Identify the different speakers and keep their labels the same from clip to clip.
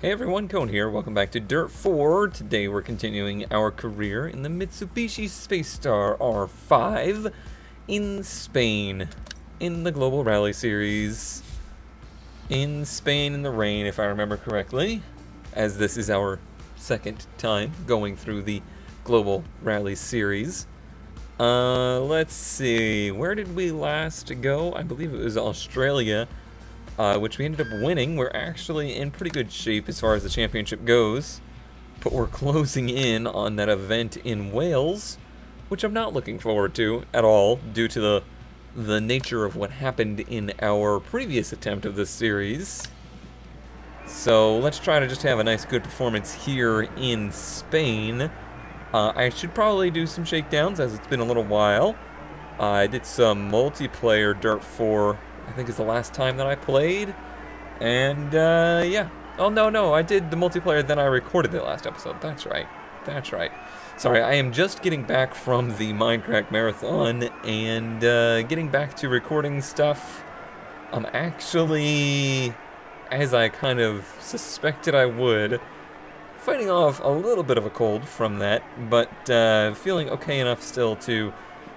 Speaker 1: Hey everyone, Cone here. Welcome back to Dirt 4. Today we're continuing our career in the Mitsubishi Space Star R5 in Spain, in the Global Rally Series. In Spain in the rain, if I remember correctly, as this is our second time going through the Global Rally Series. Let's see, where did we last go? I believe it was Australia. Which we ended up winning. We're actually in pretty good shape as far as the championship goes, but we're closing in on that event in Wales, which I'm not looking forward to at all due to the nature of what happened in our previous attempt of this series. So let's try to just have a nice good performance here in Spain. I should probably do some shakedowns as it's been a little while. I did some multiplayer Dirt 4, I think it's the last time that I played, and yeah. Oh no, I did the multiplayer, then I recorded the last episode. That's right. Sorry, I am just getting back from the Minecraft marathon and getting back to recording stuff. I'm actually, as I kind of suspected I would, fighting off a little bit of a cold from that, but feeling okay enough still to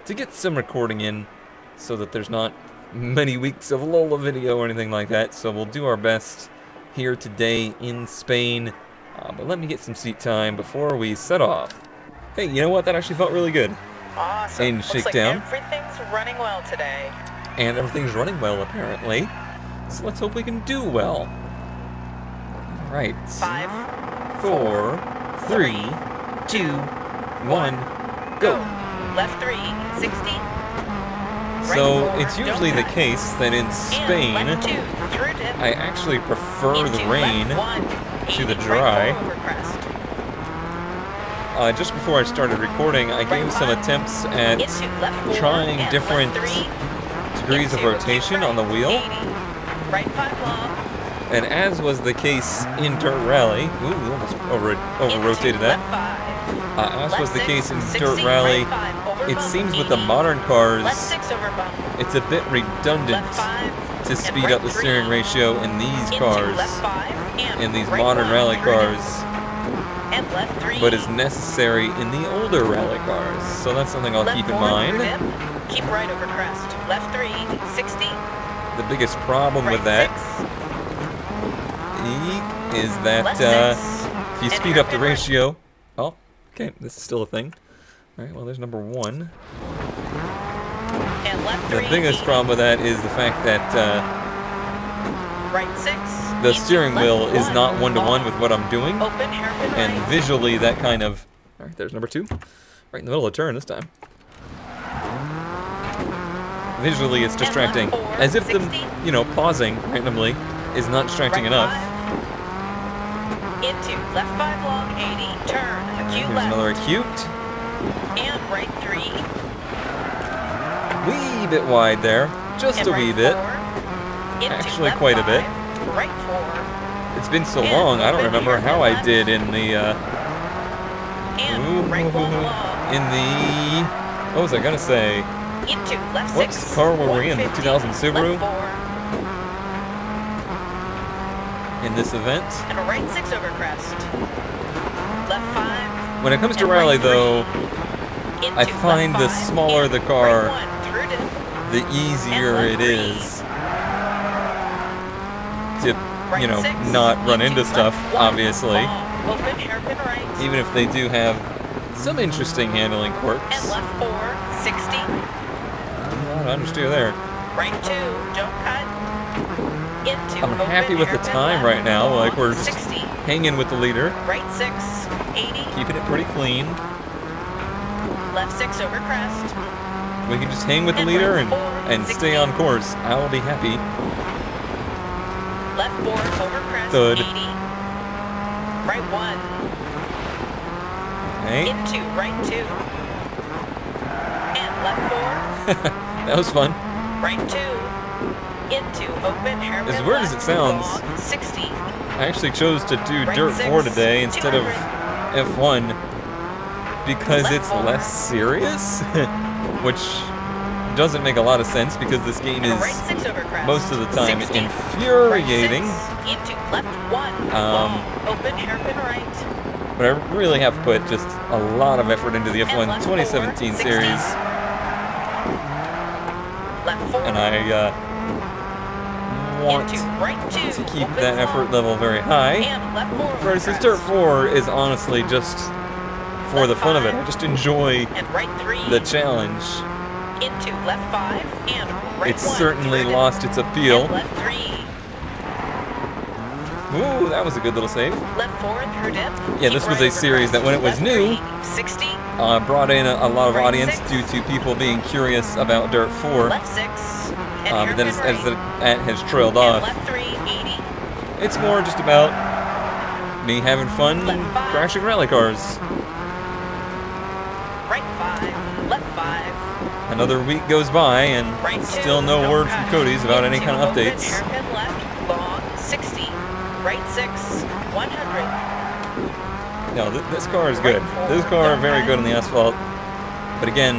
Speaker 1: get some recording in so that there's not many weeks of Lola video or anything like that. So we'll do our best here today in Spain, but let me get some seat time before we set off. Hey, you know what? That actually felt really good.
Speaker 2: Awesome.
Speaker 1: And shakedown.
Speaker 2: Looks like everything's running well today.
Speaker 1: And everything's running well, apparently. So let's hope we can do well. All right.
Speaker 2: 5,
Speaker 1: 4, 3, 2, 1, go.
Speaker 2: Left 3, 60.
Speaker 1: So it's usually the case that in Spain, I actually prefer the rain to the dry. Just before I started recording, I gave some attempts at trying different degrees of rotation on the wheel. And as was the case in Dirt Rally, ooh, we almost over-rotated that. As was the case in Dirt Rally, it seems with the modern cars, it's a bit redundant to speed up the steering ratio in these cars, in these modern rally cars, but is necessary in the older rally cars. So that's something I'll keep in mind.
Speaker 2: Keep right over crest. Left 3, 60.
Speaker 1: The biggest problem with that is that if you speed up the ratio, oh, okay, this is still a thing. All right, well, there's number 1. The biggest problem with that is the fact that the steering wheel is not one-to-one with what I'm doing, and visually that kind of... All right, there's number 2. Right in the middle of the turn this time. Visually it's distracting, as if the, you know, pausing randomly is not distracting enough.
Speaker 2: Into left 5 long, 80, turn, acute
Speaker 1: Here's
Speaker 2: left.
Speaker 1: another acute.
Speaker 2: And right 3.
Speaker 1: Wee bit wide there, just
Speaker 2: and
Speaker 1: a
Speaker 2: right
Speaker 1: wee bit.
Speaker 2: 4.
Speaker 1: Actually quite a bit.
Speaker 2: Right 4.
Speaker 1: It's been so long, I don't remember how I did in the,
Speaker 2: And right 1 long.
Speaker 1: in the, what was I gonna say?
Speaker 2: Into left
Speaker 1: What
Speaker 2: 6.
Speaker 1: car were we in, the 2000 Subaru?
Speaker 2: Left 4.
Speaker 1: In this event?
Speaker 2: And right 6 over crest. Left 5.
Speaker 1: When it comes to
Speaker 2: and
Speaker 1: rally
Speaker 2: right
Speaker 1: though,
Speaker 2: into
Speaker 1: I find
Speaker 2: left
Speaker 1: the
Speaker 2: 5,
Speaker 1: smaller the car,
Speaker 2: right 1, through to
Speaker 1: the easier
Speaker 2: and
Speaker 1: it
Speaker 2: left
Speaker 1: is to, you know,
Speaker 2: 6,
Speaker 1: not run
Speaker 2: into
Speaker 1: into stuff,
Speaker 2: left 1,
Speaker 1: obviously.
Speaker 2: long, open hairpin right.
Speaker 1: Even if they do have some interesting handling quirks.
Speaker 2: And left 4, 60.
Speaker 1: A lot of understeer there.
Speaker 2: Right 2, don't cut. Into
Speaker 1: I'm happy with the time right now, like we're just
Speaker 2: 60.
Speaker 1: hanging with the leader.
Speaker 2: Right 6, 80.
Speaker 1: Keeping it pretty clean.
Speaker 2: Left 6 over crest.
Speaker 1: We can just hang with the
Speaker 2: And
Speaker 1: leader
Speaker 2: right 4,
Speaker 1: and stay on course. I'll be happy.
Speaker 2: Left 4 over crest.
Speaker 1: Thud.
Speaker 2: 80. Right 1.
Speaker 1: Okay.
Speaker 2: Into right 2. And left 4.
Speaker 1: That was fun.
Speaker 2: Right 2. Into open hairpin
Speaker 1: As weird as it sounds,
Speaker 2: long, 60.
Speaker 1: I actually chose to do
Speaker 2: Right
Speaker 1: Dirt 4
Speaker 2: 6,
Speaker 1: today instead of
Speaker 2: 200.
Speaker 1: F1 because
Speaker 2: Left
Speaker 1: it's
Speaker 2: 4.
Speaker 1: less serious, which doesn't make a lot of sense because this game
Speaker 2: And a
Speaker 1: is
Speaker 2: right 6 over crest.
Speaker 1: most of the time
Speaker 2: 60.
Speaker 1: infuriating.
Speaker 2: Right 6 into left 1. Long. Open hairpin right.
Speaker 1: But I really have put just a lot of effort into the
Speaker 2: And
Speaker 1: F1
Speaker 2: left
Speaker 1: 2017
Speaker 2: 4, 60.
Speaker 1: series,
Speaker 2: Left 4.
Speaker 1: and I want
Speaker 2: into right 2.
Speaker 1: to keep
Speaker 2: Opens
Speaker 1: that effort
Speaker 2: long.
Speaker 1: level very high.
Speaker 2: And left 4 over
Speaker 1: Versus
Speaker 2: crest.
Speaker 1: Dirt 4 is honestly just for the fun of it. I just enjoy
Speaker 2: And right 3.
Speaker 1: the challenge.
Speaker 2: Into left 5 and right
Speaker 1: It's
Speaker 2: 1.
Speaker 1: certainly
Speaker 2: through
Speaker 1: lost its appeal.
Speaker 2: And left 3.
Speaker 1: Ooh, that was a good little save.
Speaker 2: Left 4 through dip.
Speaker 1: Yeah, this was a series that when it was
Speaker 2: Left
Speaker 1: new,
Speaker 2: 3, 60.
Speaker 1: brought in a lot of
Speaker 2: Right
Speaker 1: audience
Speaker 2: 6.
Speaker 1: due to people being curious about Dirt 4.
Speaker 2: Left 6. And
Speaker 1: But then
Speaker 2: hairpin
Speaker 1: as
Speaker 2: right.
Speaker 1: it has trailed
Speaker 2: And
Speaker 1: off,
Speaker 2: left 3, 80.
Speaker 1: it's more just about me having fun
Speaker 2: Left 5.
Speaker 1: crashing rally cars.
Speaker 2: Right 5. Left 5.
Speaker 1: Another week goes by and
Speaker 2: Right 2.
Speaker 1: still no word from Cody's about any kind of
Speaker 2: Into open,
Speaker 1: updates.
Speaker 2: hairpin left. Long. 60. Right 6. 100.
Speaker 1: No, this car is good. This car very good on the asphalt. But again,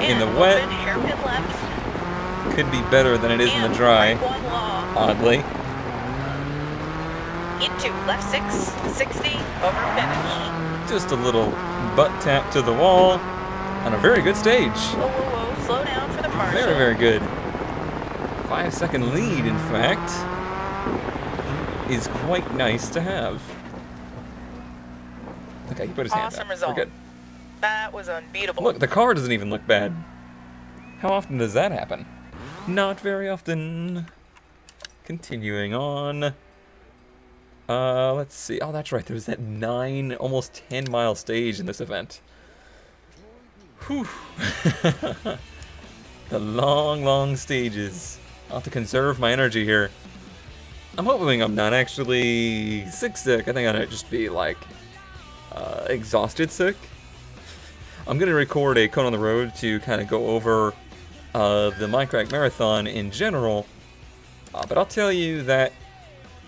Speaker 1: in the
Speaker 2: And
Speaker 1: wet,
Speaker 2: open, hairpin left.
Speaker 1: could be better than it is in the
Speaker 2: And
Speaker 1: dry,
Speaker 2: right 1 long.
Speaker 1: oddly.
Speaker 2: Into left 6. 60. Over finish.
Speaker 1: Just a little butt tap to the wall on a very good stage.
Speaker 2: Whoa, whoa, whoa. Slow down for the partial.
Speaker 1: Very, very good. 5-second lead, in fact, is quite nice to have. Okay, he put his hand
Speaker 2: Awesome
Speaker 1: up.
Speaker 2: result.
Speaker 1: We're good.
Speaker 2: That was unbeatable.
Speaker 1: Look, the car doesn't even look bad. How often does that happen? Not very often. Continuing on. Let's see. Oh, that's right. There's that 9, almost 10-mile stage in this event. Whew. The long, long stages. I'll have to conserve my energy here. I'm hoping I'm not actually sick. I think I'd just be, like, exhausted sick. I'm going to record a Code on the Road to kind of go over the Minecraft Marathon in general. But I'll tell you that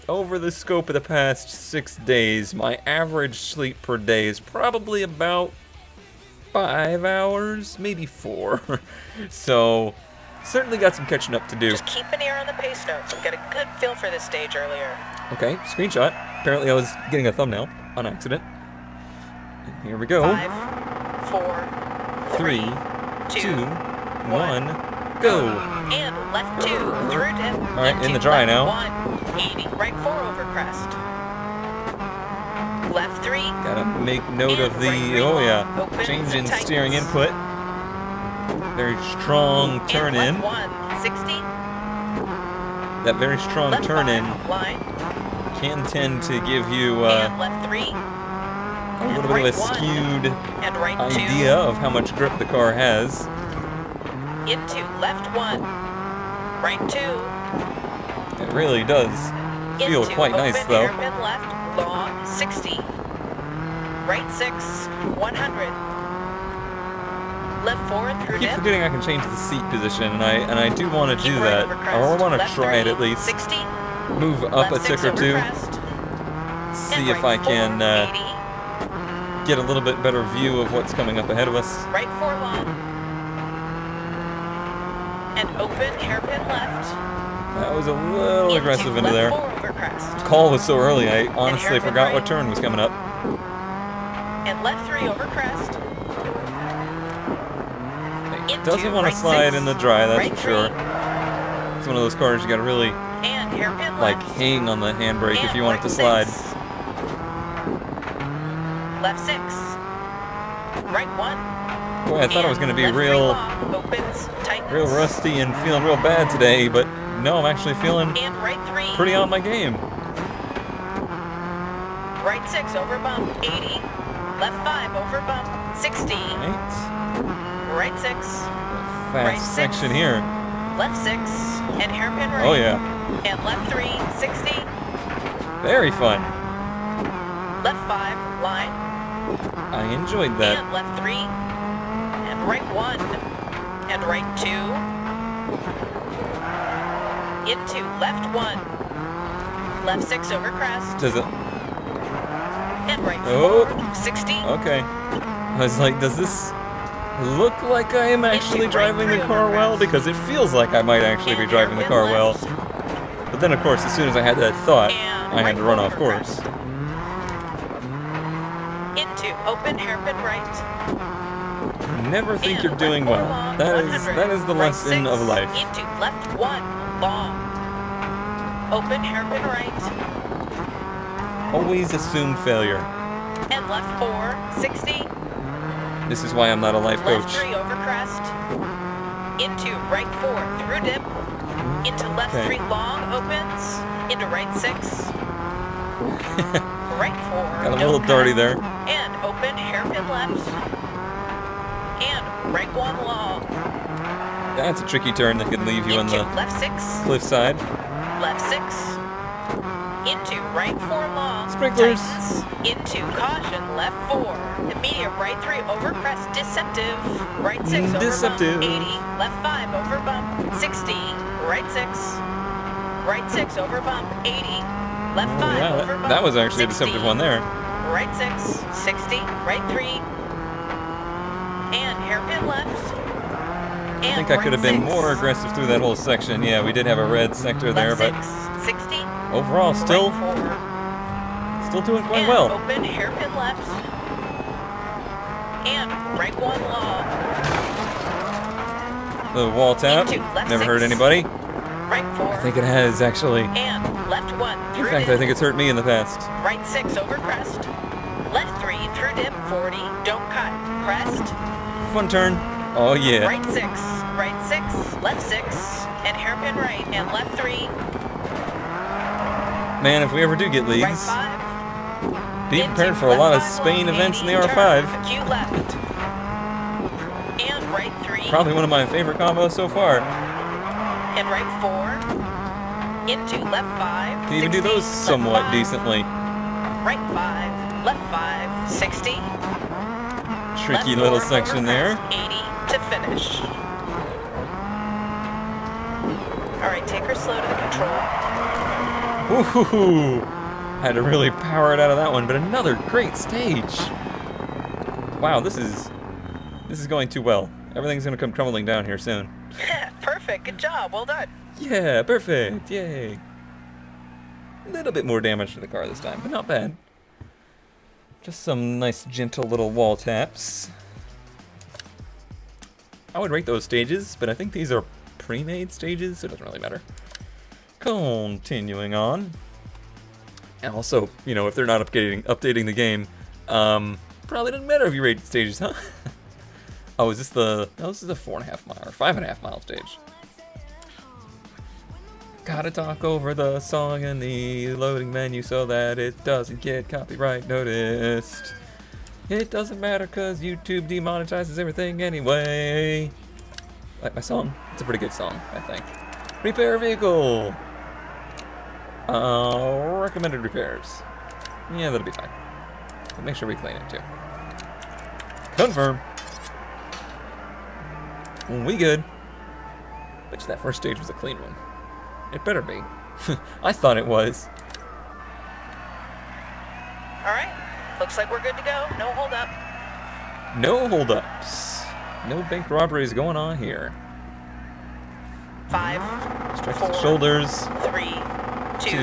Speaker 1: over the scope of the past 6 days, my average sleep per day is probably about 5 hours, maybe 4. So, certainly got some catching up to do.
Speaker 2: Just keep an ear on the pace notes. We got a good feel for this stage earlier.
Speaker 1: Okay, screenshot. Apparently I was getting a thumbnail on accident. And here we go.
Speaker 2: 5, 4,
Speaker 1: 3, 2, 1,
Speaker 2: 1,
Speaker 1: go!
Speaker 2: And left 2 through dip.
Speaker 1: Alright, in
Speaker 2: Into
Speaker 1: the dry
Speaker 2: left
Speaker 1: now.
Speaker 2: 1, 80. Right 4 over crest. Left 3.
Speaker 1: Gotta make note
Speaker 2: And
Speaker 1: of the,
Speaker 2: right
Speaker 1: oh
Speaker 2: three
Speaker 1: yeah,
Speaker 2: opens
Speaker 1: change
Speaker 2: and
Speaker 1: in
Speaker 2: tightens.
Speaker 1: steering input. Very strong turn
Speaker 2: and
Speaker 1: in.
Speaker 2: left 1, 60.
Speaker 1: That very strong
Speaker 2: Left
Speaker 1: turn
Speaker 2: 5,
Speaker 1: in
Speaker 2: line.
Speaker 1: can tend to give you
Speaker 2: And left 3.
Speaker 1: a little bit of a
Speaker 2: right 1.
Speaker 1: skewed
Speaker 2: And right 2.
Speaker 1: idea of how much grip the car has.
Speaker 2: Into left 1. Right 2.
Speaker 1: It really does feel
Speaker 2: Into
Speaker 1: quite nice
Speaker 2: open
Speaker 1: though.
Speaker 2: hairpin left, long, 60. Right 6, 100. Left 4
Speaker 1: I
Speaker 2: through
Speaker 1: keep
Speaker 2: dip.
Speaker 1: forgetting I can change the seat position, and I do want to
Speaker 2: Keep
Speaker 1: do
Speaker 2: right
Speaker 1: that,
Speaker 2: over crest.
Speaker 1: or I want to
Speaker 2: Left
Speaker 1: try it
Speaker 2: 30,
Speaker 1: at least.
Speaker 2: 60.
Speaker 1: Move up
Speaker 2: Left
Speaker 1: a
Speaker 2: 6
Speaker 1: tick or
Speaker 2: over
Speaker 1: two,
Speaker 2: crest.
Speaker 1: see
Speaker 2: And
Speaker 1: if
Speaker 2: right
Speaker 1: I can
Speaker 2: 4, 80.
Speaker 1: get a little bit better view of what's coming up ahead of us.
Speaker 2: Right 4 long. And open hairpin left.
Speaker 1: That was a little aggressive into there.
Speaker 2: Left 4 over crest.
Speaker 1: Call was so early, I honestly
Speaker 2: hairpin
Speaker 1: forgot
Speaker 2: right.
Speaker 1: what turn was coming up.
Speaker 2: And left 3 over crest.
Speaker 1: It doesn't want to
Speaker 2: right
Speaker 1: slide
Speaker 2: 6.
Speaker 1: in the dry, that's
Speaker 2: Right
Speaker 1: for sure.
Speaker 2: 3.
Speaker 1: It's one of those cars you gotta really,
Speaker 2: And hairpin
Speaker 1: like,
Speaker 2: left.
Speaker 1: hang on the handbrake if
Speaker 2: And
Speaker 1: you want it to
Speaker 2: right
Speaker 1: slide.
Speaker 2: 6. Left 6. Right 1.
Speaker 1: Boy, I thought I was gonna be
Speaker 2: left 3
Speaker 1: real,
Speaker 2: long, opens, tightens.
Speaker 1: real rusty and feeling real bad today, but no, I'm actually feeling
Speaker 2: And right 3.
Speaker 1: pretty on my game.
Speaker 2: Right 6 over bump, 80. Left 5 over bump, 60.
Speaker 1: Right?
Speaker 2: Right 6.
Speaker 1: Fast
Speaker 2: Right 6.
Speaker 1: section here.
Speaker 2: Left 6. And hairpin right.
Speaker 1: Oh yeah,
Speaker 2: And left 3, 60.
Speaker 1: very fun.
Speaker 2: Left 5, line.
Speaker 1: I enjoyed that.
Speaker 2: And left 3. And right 1. And right 2. Into left 1. Left 6 over crest.
Speaker 1: Does it?
Speaker 2: And right
Speaker 1: Oh.
Speaker 2: 4, 60.
Speaker 1: Okay. I was like, does this look like I am actually driving the car well, because it feels like I might actually be driving the car well. But then, of course, as soon as I had that thought, I had to run off course.
Speaker 2: Into open hairpin right.
Speaker 1: Never think you're doing well. That is the lesson of life.
Speaker 2: Into left 1, long. Open hairpin right.
Speaker 1: Always assume failure.
Speaker 2: And left 4, 60.
Speaker 1: This is why I'm not a life coach.
Speaker 2: Left 3 over crest. Into right 4 through dip. Into left 3 long opens. Into right 6. Right 4.
Speaker 1: Got a little darty there.
Speaker 2: And open hairpin left. And right 1 long.
Speaker 1: That's a tricky turn that could leave you on the
Speaker 2: left 6.
Speaker 1: cliffside.
Speaker 2: Left 6. Into right 4 long.
Speaker 1: Sprinklers.
Speaker 2: Tightens. Into caution. Left 4. Immediate right 3 over crest. Deceptive. Right 6 over
Speaker 1: Deceptive.
Speaker 2: bump. 80. Left 5 over bump. 60. Right 6. Right 6 over bump. 80. Left 5
Speaker 1: Yeah,
Speaker 2: over bump.
Speaker 1: that was actually
Speaker 2: 60.
Speaker 1: a deceptive one there.
Speaker 2: Right 6. 60. Right 3. And hairpin left.
Speaker 1: I think I could have been more aggressive through that whole section. Yeah, we did have a red sector there, but
Speaker 2: 60.
Speaker 1: overall, still doing quite well.
Speaker 2: Open hairpin left. And right 1 long.
Speaker 1: The wall tap. Never hurt anybody.
Speaker 2: Right 4.
Speaker 1: I think it has, actually.
Speaker 2: And left 1 through
Speaker 1: In fact,
Speaker 2: dip.
Speaker 1: I think it's hurt me in the past.
Speaker 2: Right 6 over crest. Left 3 through dip. 40. Don't cut. Crest.
Speaker 1: Fun turn. Oh, yeah.
Speaker 2: Right 6. Right 6. Left 6. And hairpin right. And left 3.
Speaker 1: Man, if we ever do get
Speaker 2: Right
Speaker 1: leads,
Speaker 2: 5.
Speaker 1: be prepared for a lot of Spain events in the R5.
Speaker 2: Acute left. And right 3.
Speaker 1: Probably one of my favorite combos so far.
Speaker 2: And right 4. Into left 5.
Speaker 1: Can even do
Speaker 2: 60,
Speaker 1: those somewhat
Speaker 2: left 5,
Speaker 1: decently.
Speaker 2: Right 5. Left 5. 60.
Speaker 1: Tricky
Speaker 2: Left
Speaker 1: little
Speaker 2: 4
Speaker 1: section
Speaker 2: over
Speaker 1: there.
Speaker 2: crest, 80 to finish. Alright, take her slow to the control.
Speaker 1: Ooh, had to really power it out of that one, but another great stage. Wow, this is going too well. Everything's gonna come crumbling down here soon.
Speaker 2: Perfect, good job, well done.
Speaker 1: Yeah, perfect, yay. A little bit more damage to the car this time, but not bad. Just some nice, gentle little wall taps. I would rate those stages, but I think these are pre-made stages, so it doesn't really matter. Continuing on. And also, you know, if they're not updating the game, probably doesn't matter if you rate stages, huh? Oh, is this the... No, this is a 4.5 mile or 5.5 mile stage. Gotta talk over the song in the loading menu so that it doesn't get copyright noticed. It doesn't matter because YouTube demonetizes everything anyway. Like my song? It's a pretty good song, I think. Repair vehicle! Recommended repairs. Yeah, that'll be fine. But make sure we clean it too. Confirm. We good. Bet you that first stage was a clean one. It better be. I thought it was.
Speaker 2: Alright, looks like we're good to go. No hold up.
Speaker 1: No holdups. No bank robberies going on here.
Speaker 2: 5,
Speaker 1: Stretch
Speaker 2: 4,
Speaker 1: the shoulders.
Speaker 2: 3, 2,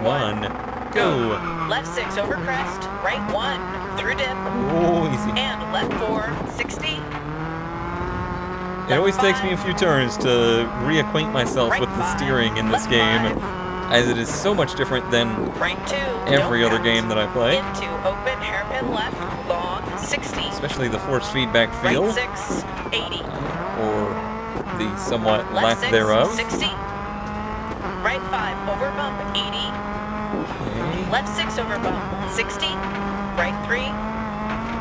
Speaker 1: 1, go.
Speaker 2: Left 6 over crest, right 1 through dip,
Speaker 1: Oh, easy.
Speaker 2: and left 4, 60.
Speaker 1: It always takes me a few turns to reacquaint myself
Speaker 2: Right
Speaker 1: with the
Speaker 2: 5,
Speaker 1: steering in this
Speaker 2: left
Speaker 1: game,
Speaker 2: 5,
Speaker 1: as it is so much different than
Speaker 2: right 2,
Speaker 1: every
Speaker 2: don't
Speaker 1: other
Speaker 2: cut.
Speaker 1: game that I play.
Speaker 2: Into open hairpin left, long, 60.
Speaker 1: Especially the force feedback feel,
Speaker 2: Right 6, 80.
Speaker 1: or the somewhat
Speaker 2: Left
Speaker 1: lack
Speaker 2: 6,
Speaker 1: thereof.
Speaker 2: 60. Right 5 over bump, 80.
Speaker 1: Okay.
Speaker 2: Left 6 over bump, 60. Right 3.